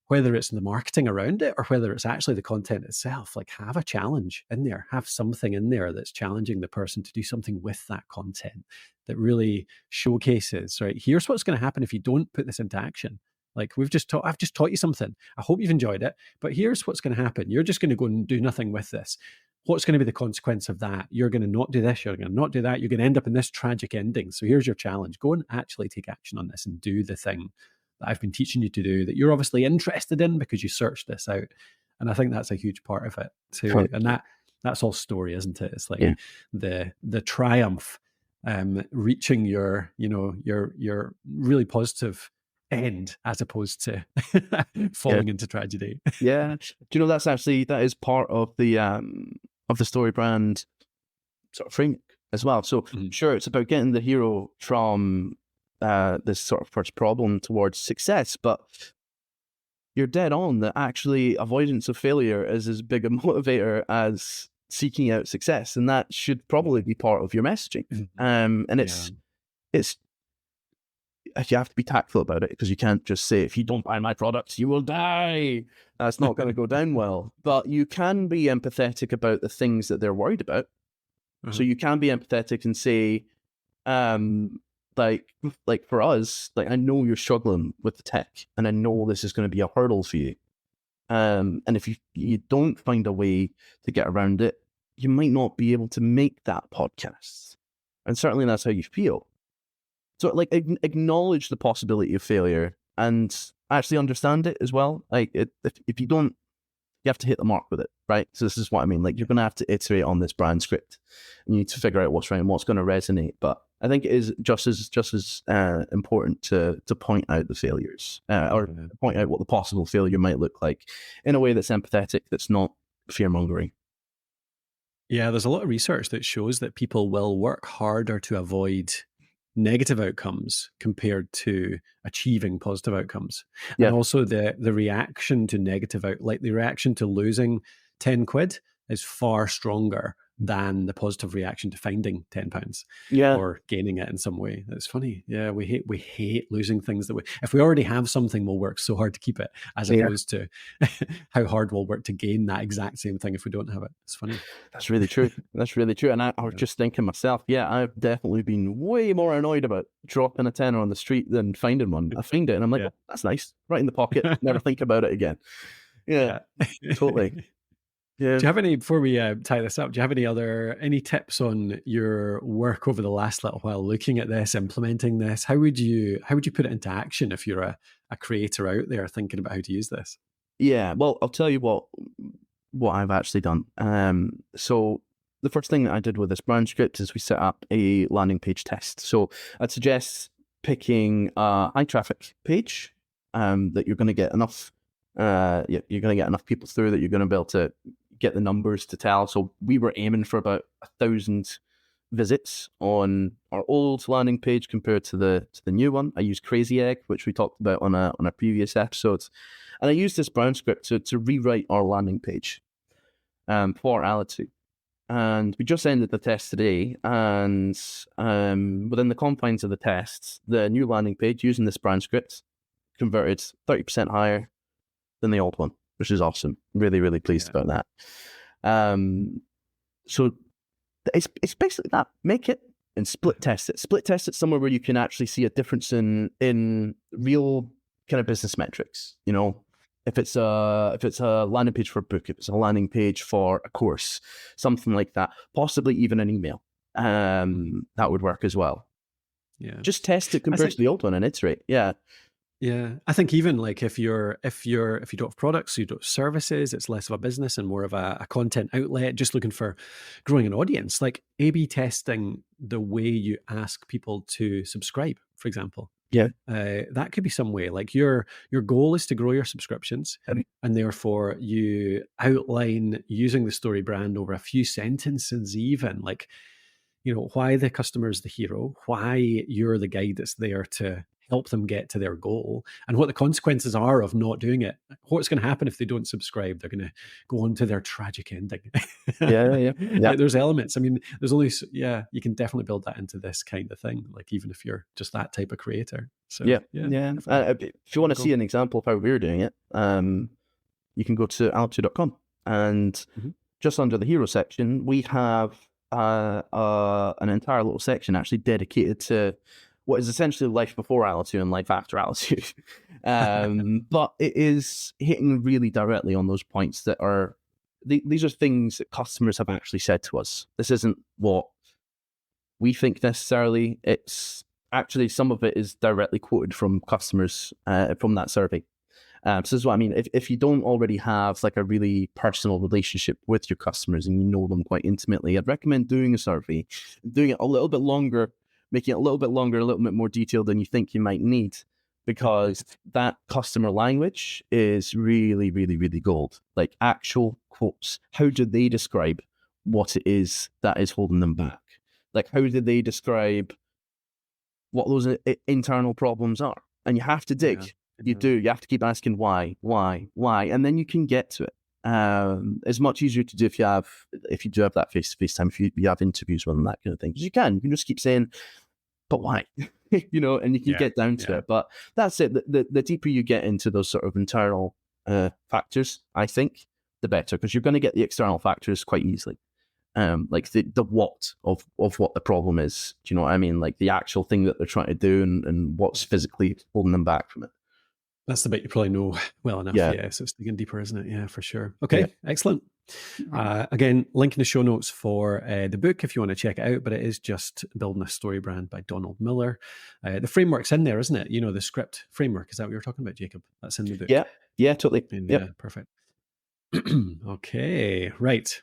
Speaker 1: whether it's the marketing around it or whether it's actually the content itself, like have a challenge in there, have something in there that's challenging the person to do something with that content that really showcases, right? Here's what's going to happen if you don't put this into action. Like I've just taught you something. I hope you've enjoyed it, but here's what's going to happen. You're just going to go and do nothing with this. What's going to be the consequence of that? You're going to not do this. You're going to not do that. You're going to end up in this tragic ending. So here's your challenge. Go and actually take action on this and do the thing that I've been teaching you to do, that you're obviously interested in because you searched this out. And I think that's a huge part of it too. Right. And that's all story, isn't it? It's like the triumph, reaching your really positive end as opposed to falling into tragedy.
Speaker 2: Do you know that is part of the StoryBrand sort of framework as well. So sure, it's about getting the hero from this sort of first problem towards success, but you're dead on that actually avoidance of failure is as big a motivator as seeking out success, and that should probably be part of your messaging. And it's you have to be tactful about it, because you can't just say, if you don't buy my products, you will die. That's not going to go down well. But you can be empathetic about the things that they're worried about. So you can be empathetic and say, like for us, like, I know you're struggling with the tech, and I know this is going to be a hurdle for you. And if you don't find a way to get around it, you might not be able to make that podcast. And certainly that's how you feel. So like acknowledge the possibility of failure and actually understand it as well. Like if you don't, you have to hit the mark with it, right? So this is what I mean. Like, you're going to have to iterate on this brand script. You need to figure out what's right and what's going to resonate. But I think it is just as important to point out the failures or point out what the possible failure might look like in a way that's empathetic, that's not fear-mongering.
Speaker 1: Yeah, there's a lot of research that shows that people will work harder to avoid negative outcomes compared to achieving positive outcomes. And also the reaction to like the reaction to losing 10 quid is far stronger than the positive reaction to finding £10 or gaining it in some way. It's funny. Yeah, we hate losing things that if we already have something, we'll work so hard to keep it, as opposed to how hard we'll work to gain that exact same thing if we don't have it. It's funny.
Speaker 2: That's really true. That's really true. And I was just thinking myself, I've definitely been way more annoyed about dropping a tenner on the street than finding one. I find it and I'm like, oh, that's nice. Right in the pocket. Never think about it again. Yeah. Totally. Yeah.
Speaker 1: Do you have any, before we tie this up, do you have any tips on your work over the last little while looking at this, implementing this? How would you put it into action if you're a creator out there thinking about how to use this?
Speaker 2: Yeah, well, I'll tell you what I've actually done. So the first thing that I did with this brand script is we set up a landing page test. So I'd suggest picking a high traffic page that you're going to get enough. You're going to get enough people through that you're going to be able to get the numbers to tell. So we were aiming for about 1,000 visits on our old landing page compared to the new one. I used Crazy Egg, which we talked about on our previous episodes, and I used this brown script to rewrite our landing page for Alitu. And we just ended the test today, and within the confines of the tests, the new landing page using this brown script converted 30% higher than the old one, which is awesome. Really, really pleased about that. So it's basically that. Make it and split test it. Split test it somewhere where you can actually see a difference in real kind of business metrics. You know, if it's a landing page for a book, if it's a landing page for a course, something like that, possibly even an email, that would work as well. Yeah, just test it compared to the old one and iterate. Yeah.
Speaker 1: Yeah, I think even like if you don't have products, you don't have services, it's less of a business and more of a content outlet, just looking for growing an audience, like A/B testing the way you ask people to subscribe, for example.
Speaker 2: Yeah,
Speaker 1: that could be some way. Like your goal is to grow your subscriptions, and therefore you outline using the StoryBrand over a few sentences, even like, you know, why the customer is the hero, why you're the guide that's there to help them get to their goal, and what the consequences are of not doing it. What's going to happen if they don't subscribe? They're going to go on to their tragic ending.
Speaker 2: Yeah.
Speaker 1: Like, there's elements. I mean, there's only, you can definitely build that into this kind of thing, like even if you're just that type of creator. So
Speaker 2: yeah. If you want to see an example of how we're doing it, you can go to alitu.com, and just under the hero section, we have an entire little section actually dedicated to what is essentially life before Alitu and life after Alitu. But it is hitting really directly on those points that are, these are things that customers have actually said to us. This isn't what we think necessarily. It's actually, some of it is directly quoted from customers from that survey. So this is what I mean. If you don't already have like a really personal relationship with your customers and you know them quite intimately, I'd recommend doing a survey, doing it a little bit longer, making it a little bit longer, a little bit more detailed than you think you might need, because that customer language is really, really, really gold. Like actual quotes. How do they describe what it is that is holding them back? Like, how do they describe what those internal problems are? And you have to dig. Yeah. You have to keep asking why, and then you can get to it. It's much easier to do if you do have that face-to-face time, if you have interviews with them, that kind of thing. Because you can just keep saying, but why? You know, and you can get down to it. But that's it. The deeper you get into those sort of internal factors, I think, the better, because you're going to get the external factors quite easily. Like the what of what the problem is. Do you know what I mean? Like the actual thing that they're trying to do and what's physically holding them back from it.
Speaker 1: That's the bit you probably know well enough. Yeah, so it's digging deeper, isn't it? Yeah, for sure. Okay, excellent. Again, link in the show notes for the book if you want to check it out, but it is just Building a Story Brand by Donald Miller. The framework's in there, isn't it? You know, the script framework. Is that what you were talking about, Jacob? That's in the book.
Speaker 2: Yeah, totally.
Speaker 1: Yeah, perfect. Okay, right.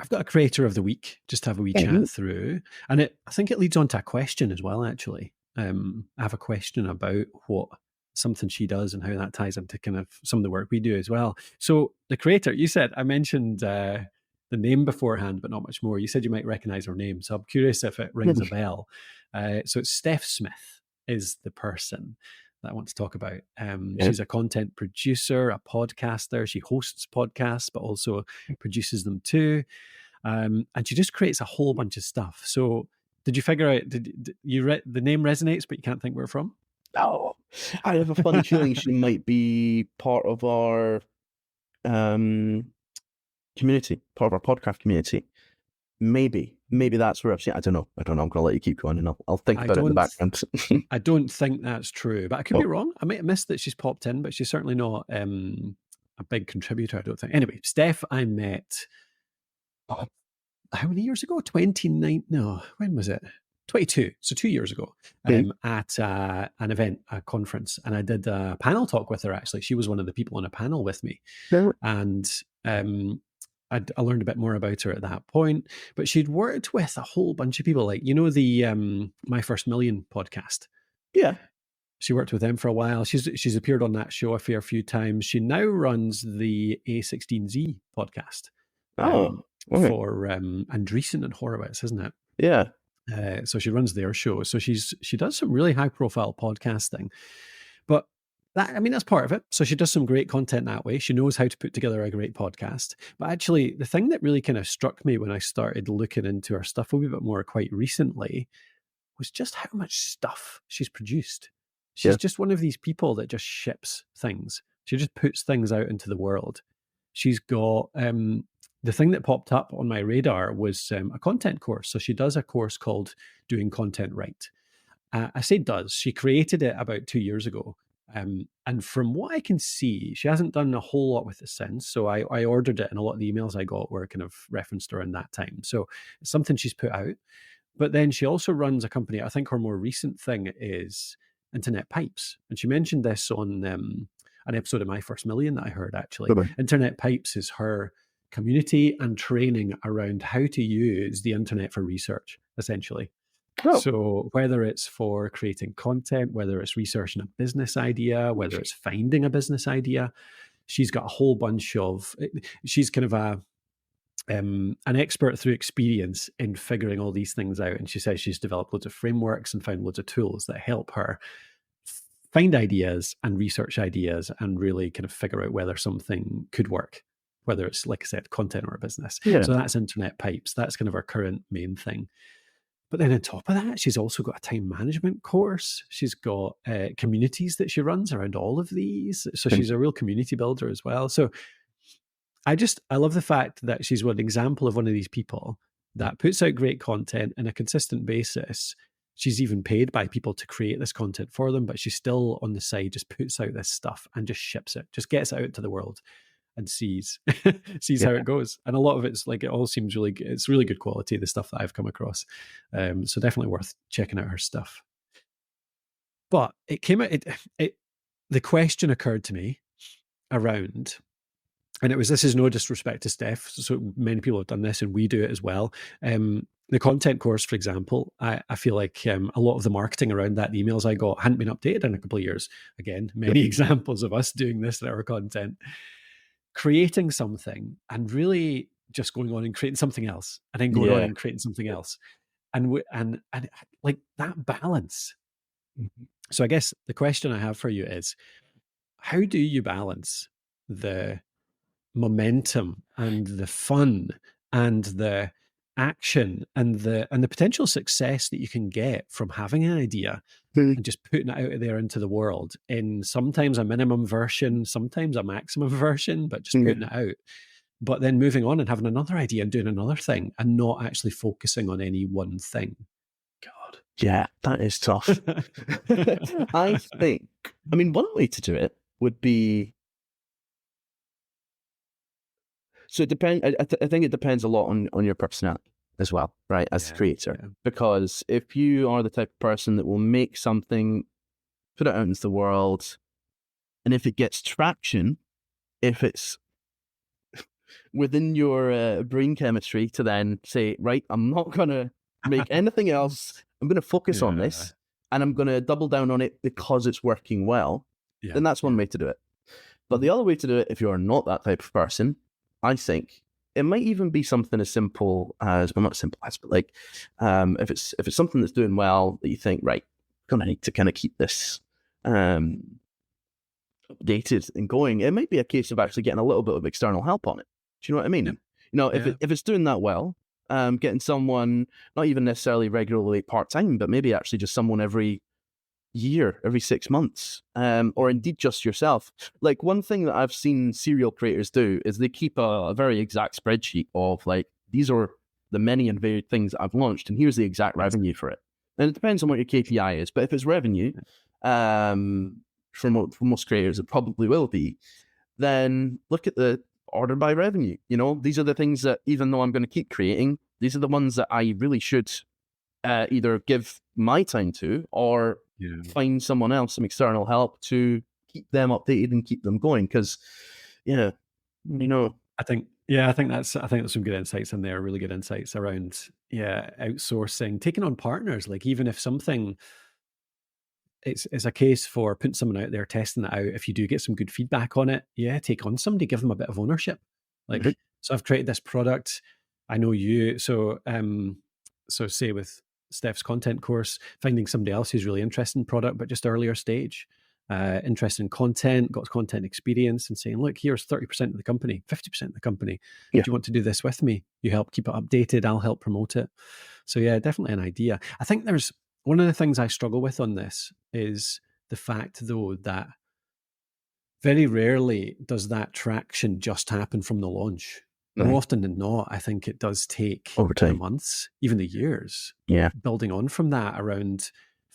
Speaker 1: I've got a creator of the week, just to have a wee chat through. And I think it leads on to a question as well, actually. I have a question about what something she does and how that ties into kind of some of the work we do as well. So the creator, you said, I mentioned the name beforehand, but not much more. You said you might recognize her name. So I'm curious if it rings a bell. So it's Steph Smith is the person that I want to talk about. She's a content producer, a podcaster. She hosts podcasts, but also produces them too. And she just creates a whole bunch of stuff. So did you figure out, did you the name resonates, but you can't think where from?
Speaker 2: Oh, I have a funny feeling she might be part of our community, part of our podcast community. Maybe that's where I've seen. I don't know. I'm going to let you keep going, and I'll think about it in the background.
Speaker 1: I don't think that's true, but I could be wrong. I might have missed that she's popped in, but she's certainly not a big contributor, I don't think. Anyway, Steph, I met how many years ago? 29? No, when was it? 22. So 2 years ago, at an event, a conference, and I did a panel talk with her. Actually, she was one of the people on a panel with me, and I learned a bit more about her at that point. But she'd worked with a whole bunch of people, like the My First Million podcast.
Speaker 2: Yeah,
Speaker 1: she worked with them for a while. She's appeared on that show a fair few times. She now runs the A16Z podcast. For Andreessen and Horowitz, isn't it?
Speaker 2: Yeah.
Speaker 1: So she runs their show. So she does some really high profile podcasting, but that's part of it. So she does some great content that way. She knows how to put together a great podcast. But actually, the thing that really kind of struck me when I started looking into her stuff a wee bit more quite recently was just how much stuff she's produced. She's just one of these people that just ships things. She just puts things out into the world. She's got the thing that popped up on my radar was a content course. So she does a course called Doing Content Right. I say does. She created it about 2 years ago. And from what I can see, she hasn't done a whole lot with it since. So I ordered it, and a lot of the emails I got were kind of referenced around that time. So it's something she's put out. But then she also runs a company. I think her more recent thing is Internet Pipes. And she mentioned this on an episode of My First Million that I heard, actually. Internet Pipes is her community and training around how to use the internet for research, essentially. So whether it's for creating content, whether it's researching a business idea, whether it's finding a business idea, she's got a whole bunch of, she's kind of an expert through experience in figuring all these things out. And she says she's developed loads of frameworks and found loads of tools that help her find ideas and research ideas and really kind of figure out whether something could work, whether it's, like I said, content or a business. So that's Internet Pipes. That's kind of our current main thing. But then on top of that, she's also got a time management course. She's got communities that she runs around all of these. So she's a real community builder as well. So I love the fact that she's one example of one of these people that puts out great content on a consistent basis. She's even paid by people to create this content for them, but she's still on the side, just puts out this stuff and just ships it, just gets it out to the world and sees how it goes. And a lot of it's like, it all seems really good. It's really good quality, the stuff that I've come across. So definitely worth checking out her stuff. But it came out, the question occurred to me around, and this is no disrespect to Steph. So many people have done this and we do it as well. The content course, for example, I feel like a lot of the marketing around that, the emails I got hadn't been updated in a couple of years. Again, many examples of us doing this in our content. Creating something and really just going on and creating something else, and then going on and creating something else, and like that balance. So I guess the question I have for you is, how do you balance the momentum and the fun and the action and the potential success that you can get from having an idea and just putting it out there into the world in sometimes a minimum version, sometimes a maximum version, but just putting it out, but then moving on and having another idea and doing another thing and not actually focusing on any one thing? God.
Speaker 2: Yeah, that is tough. I think, one way to do it would be, so it depends. I think it depends a lot on your personality as well, right? As a creator, because if you are the type of person that will make something, put it out into the world, and if it gets traction, if it's within your brain chemistry to then say, right, I'm not going to make anything else. I'm going to focus on this, and I'm going to double down on it because it's working well. Then that's one way to do it. But the other way to do it, if you're not that type of person, I think it might even be something as simple as, well, not simple as, but like, if it's something that's doing well that you think, right, I'm gonna need to kind of keep this updated and going. It might be a case of actually getting a little bit of external help on it. Do you know what I mean? You know, if it's doing that well, getting someone, not even necessarily regularly part-time, but maybe actually just someone every year, every 6 months, or indeed just yourself. Like, one thing that I've seen serial creators do is they keep a very exact spreadsheet of like, these are the many and varied things that I've launched, and here's the exact revenue for it. And it depends on what your KPI is, but if it's revenue, for most creators, it probably will be, then look at the order by revenue. You know, these are the things that, even though I'm going to keep creating, these are the ones that I really should either give my time to, or find someone else, some external help to keep them updated and keep them going. Because, you know,
Speaker 1: I think that's some good insights in there, really good insights around outsourcing, taking on partners. Like, even if something, it's a case for putting someone out there, testing it out. If you do get some good feedback on it, take on somebody, give them a bit of ownership. Like, so I've created this product, I know you, so say with Steph's content course, finding somebody else who's really interested in product, but just earlier stage, interested in content, got content experience, and saying, look, here's 30% of the company, 50% of the company. Do you want to do this with me? You help keep it updated, I'll help promote it. So definitely an idea. I think there's one of the things I struggle with on this is the fact, though, that very rarely does that traction just happen from the launch. More often than not, I think it does take
Speaker 2: over time,
Speaker 1: the months, even the years. Building on from that, around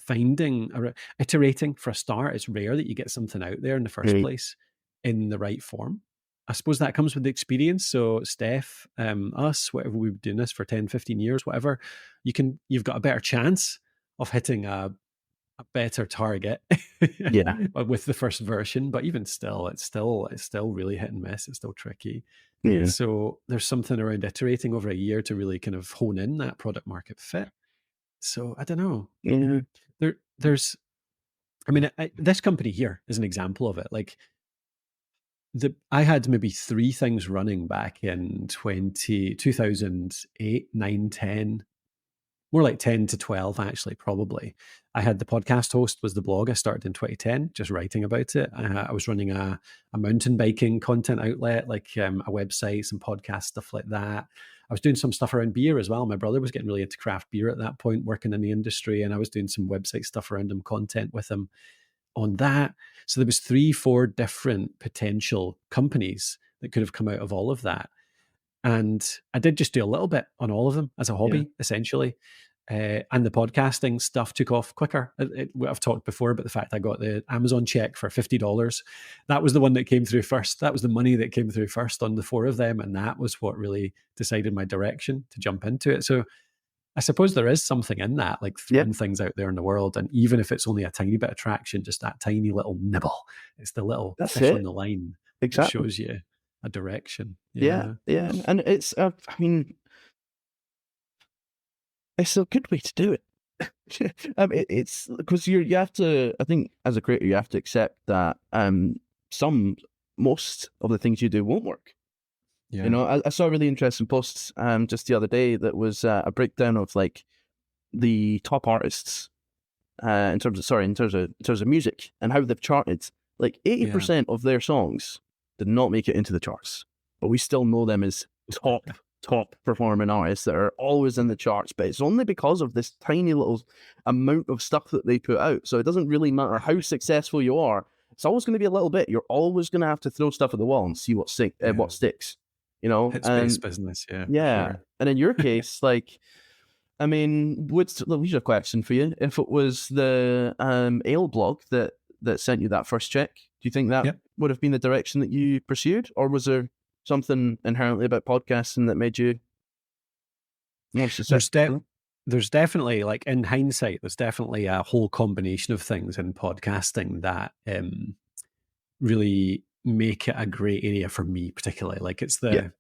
Speaker 1: iterating. For a start, it's rare that you get something out there in the first place in the right form. I suppose that comes with the experience. So Steph, us, whatever, we've been doing this for 10, 15 years, whatever, you've got a better chance of hitting a better target with the first version. But even still, it's still really hit and miss. It's still tricky. So there's something around iterating over a year to really kind of hone in that product market fit. So I don't know. There's, I mean, this company here is an example of it. Like, I had maybe 3 things running back in 2008, 9, 10, more like 10 to 12, actually, probably. I had the podcast host, was the blog I started in 2010, just writing about it. I was running a mountain biking content outlet, like a website, some podcast stuff like that. I was doing some stuff around beer as well. My brother was getting really into craft beer at that point, working in the industry, and I was doing some website stuff around him, content with him on that. So there was 3-4 different potential companies that could have come out of all of that. And I did just do a little bit on all of them as a hobby, essentially. And the podcasting stuff took off quicker. I've talked before about the fact I got the Amazon check for $50. That was the one that came through first. That was the money that came through first on the 4 of them. And that was what really decided my direction to jump into it. So I suppose there is something in that, like throwing things out there in the world. And even if it's only a tiny bit of traction, just that tiny little nibble, it's the little fish on the line that shows you a direction.
Speaker 2: And it's I mean, it's a good way to do it. It's because you have to, I think, as a creator, you have to accept that most of the things you do won't work. You know, I saw a really interesting post just the other day that was a breakdown of like the top artists in terms of music and how they've charted. Like 80% of their songs did not make it into the charts, but we still know them as top performing artists that are always in the charts. But it's only because of this tiny little amount of stuff that they put out. So it doesn't really matter how successful you are. It's always going to be a little bit. You're always going to have to throw stuff at the wall and see what sticks. You know,
Speaker 1: it's business.
Speaker 2: Sure. And in your case, like, I mean, here's a question for you. If it was the Ale blog that sent you that first check, do you think that would have been the direction that you pursued, or was there something inherently about podcasting that made you more successful?
Speaker 1: There's definitely, like, in hindsight, there's definitely a whole combination of things in podcasting that really make it a great area for me, particularly. Like, it's the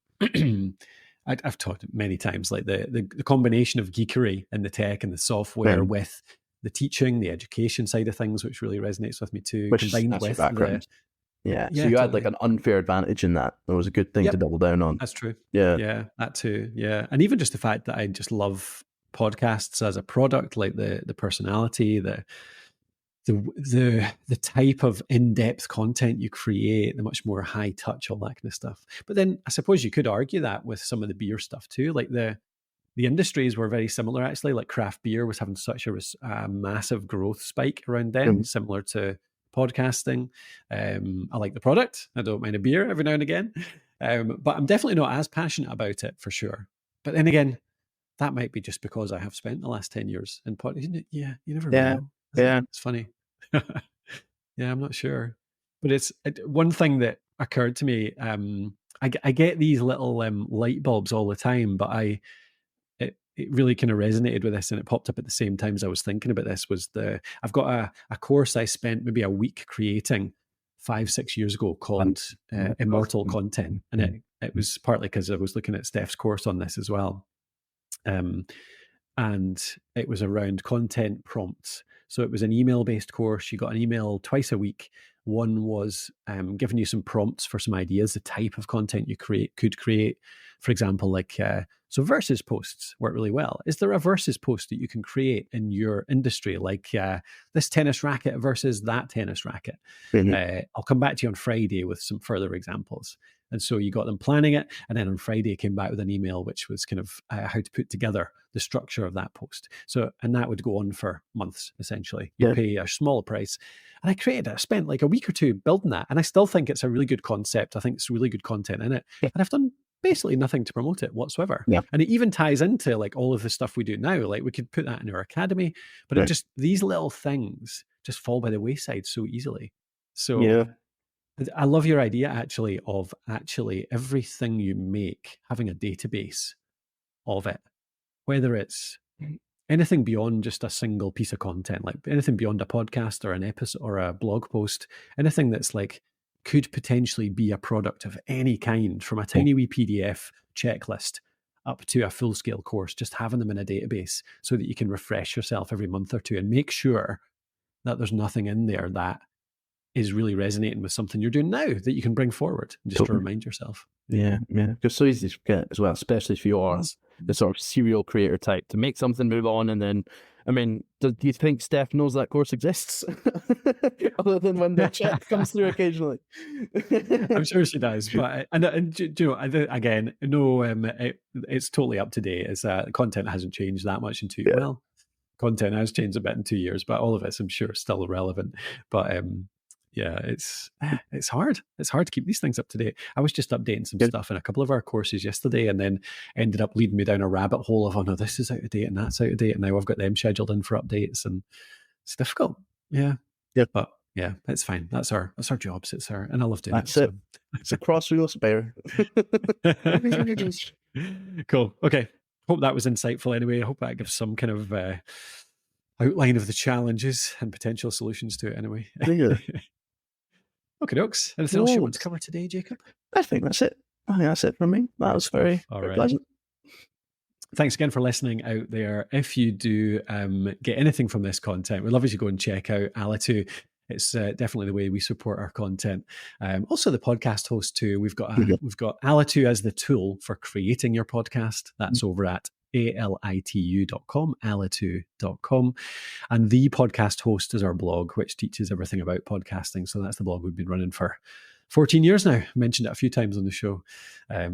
Speaker 1: I've talked many times, like the combination of geekery and the tech and the software with the teaching, the education side of things, which really resonates with me too,
Speaker 2: Which
Speaker 1: combined with
Speaker 2: the yeah. So you had like an unfair advantage in that. It was a good thing to double down on.
Speaker 1: That's true.
Speaker 2: Yeah.
Speaker 1: Yeah, that too. Yeah. And even just the fact that I just love podcasts as a product, like the personality, the type of in-depth content you create, the much more high touch, all that kind of stuff. But then I suppose you could argue that with some of the beer stuff too. Like the industries were very similar, actually. Like craft beer was having such a massive growth spike around then, similar to podcasting. I like the product. I don't mind a beer every now and again. But I'm definitely not as passionate about it, for sure. But then again, that might be just because I have spent the last 10 years in podcasting. Yeah, you never really know. It's funny. Yeah, I'm not sure. But it's one thing that occurred to me. I get these little light bulbs all the time, but it really kind of resonated with this, and it popped up at the same time as I was thinking about this. I've got a course I spent maybe a week creating 5-6 years ago called Immortal Content, and it was partly because I was looking at Steph's course on this as well, and it was around content prompts. So it was an email-based course. You got an email twice a week. One was giving you some prompts for some ideas, the type of content you could create. For example, like so versus posts work really well. Is there a versus post that you can create in your industry, like this tennis racket versus that tennis racket? I'll come back to you on Friday with some further examples. And so you got them planning it, and then on Friday came back with an email which was kind of how to put together the structure of that post. So, and that would go on for months, essentially. You pay a small price. And I created it. I spent like a week or two building that, and I still think it's a really good concept. I think it's really good content in it. And I've done basically nothing to promote it whatsoever. And it even ties into like all of the stuff we do now. Like we could put that in our academy, but it just, these little things just fall by the wayside so easily. So I love your idea actually of everything you make having a database of it, whether it's anything beyond just a single piece of content, like anything beyond a podcast or an episode or a blog post, anything that's like could potentially be a product of any kind, from a tiny wee PDF checklist up to a full scale course, just having them in a database so that you can refresh yourself every month or two and make sure that there's nothing in there that is really resonating with something you're doing now that you can bring forward just to remind yourself.
Speaker 2: Yeah. Because so easy to forget as well, especially if you are the sort of serial creator type, to make something, move on, and then, I mean, do you think Steph knows that course exists? Other than when the check comes through occasionally.
Speaker 1: I'm sure she does, but and you know, again, no, it's totally up to date. It's content hasn't changed that much in 2 years. Well, content has changed a bit in 2 years, but all of it's, I'm sure, still relevant. But yeah, it's hard. It's hard to keep these things up to date. I was just updating some stuff in a couple of our courses yesterday, and then ended up leading me down a rabbit hole of, oh no, this is out of date and that's out of date, and now I've got them scheduled in for updates, and it's difficult. But yeah, it's fine. That's our jobs. It's our, and I love doing it. So.
Speaker 2: It's a cross-wheel bear.
Speaker 1: Cool. Okay. Hope that was insightful anyway. I hope that gives some kind of outline of the challenges and potential solutions to it anyway. Okay, dokes. Anything else you want to cover today, Jacob?
Speaker 2: I think that's it. I think that's it from me. That was very pleasant.
Speaker 1: Thanks again for listening out there. If you do get anything from this content, we'd love you to go and check out Alitu. It's definitely the way we support our content. Also, the podcast host too. We've got Alitu as the tool for creating your podcast. That's over at alitu.com, alitu.com. And the podcast host is our blog, which teaches everything about podcasting. So that's the blog we've been running for 14 years now. Mentioned it a few times on the show.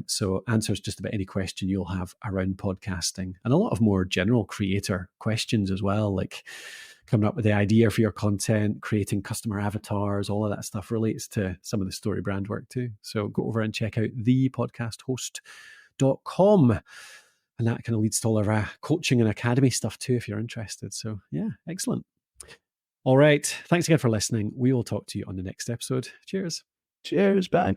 Speaker 1: So answers just about any question you'll have around podcasting, and a lot of more general creator questions as well, like coming up with the idea for your content, creating customer avatars, all of that stuff relates to some of the StoryBrand work too. So go over and check out thepodcasthost.com. And that kind of leads to all of our coaching and academy stuff too, if you're interested. So yeah, excellent. All right. Thanks again for listening. We will talk to you on the next episode. Cheers.
Speaker 2: Cheers. Bye.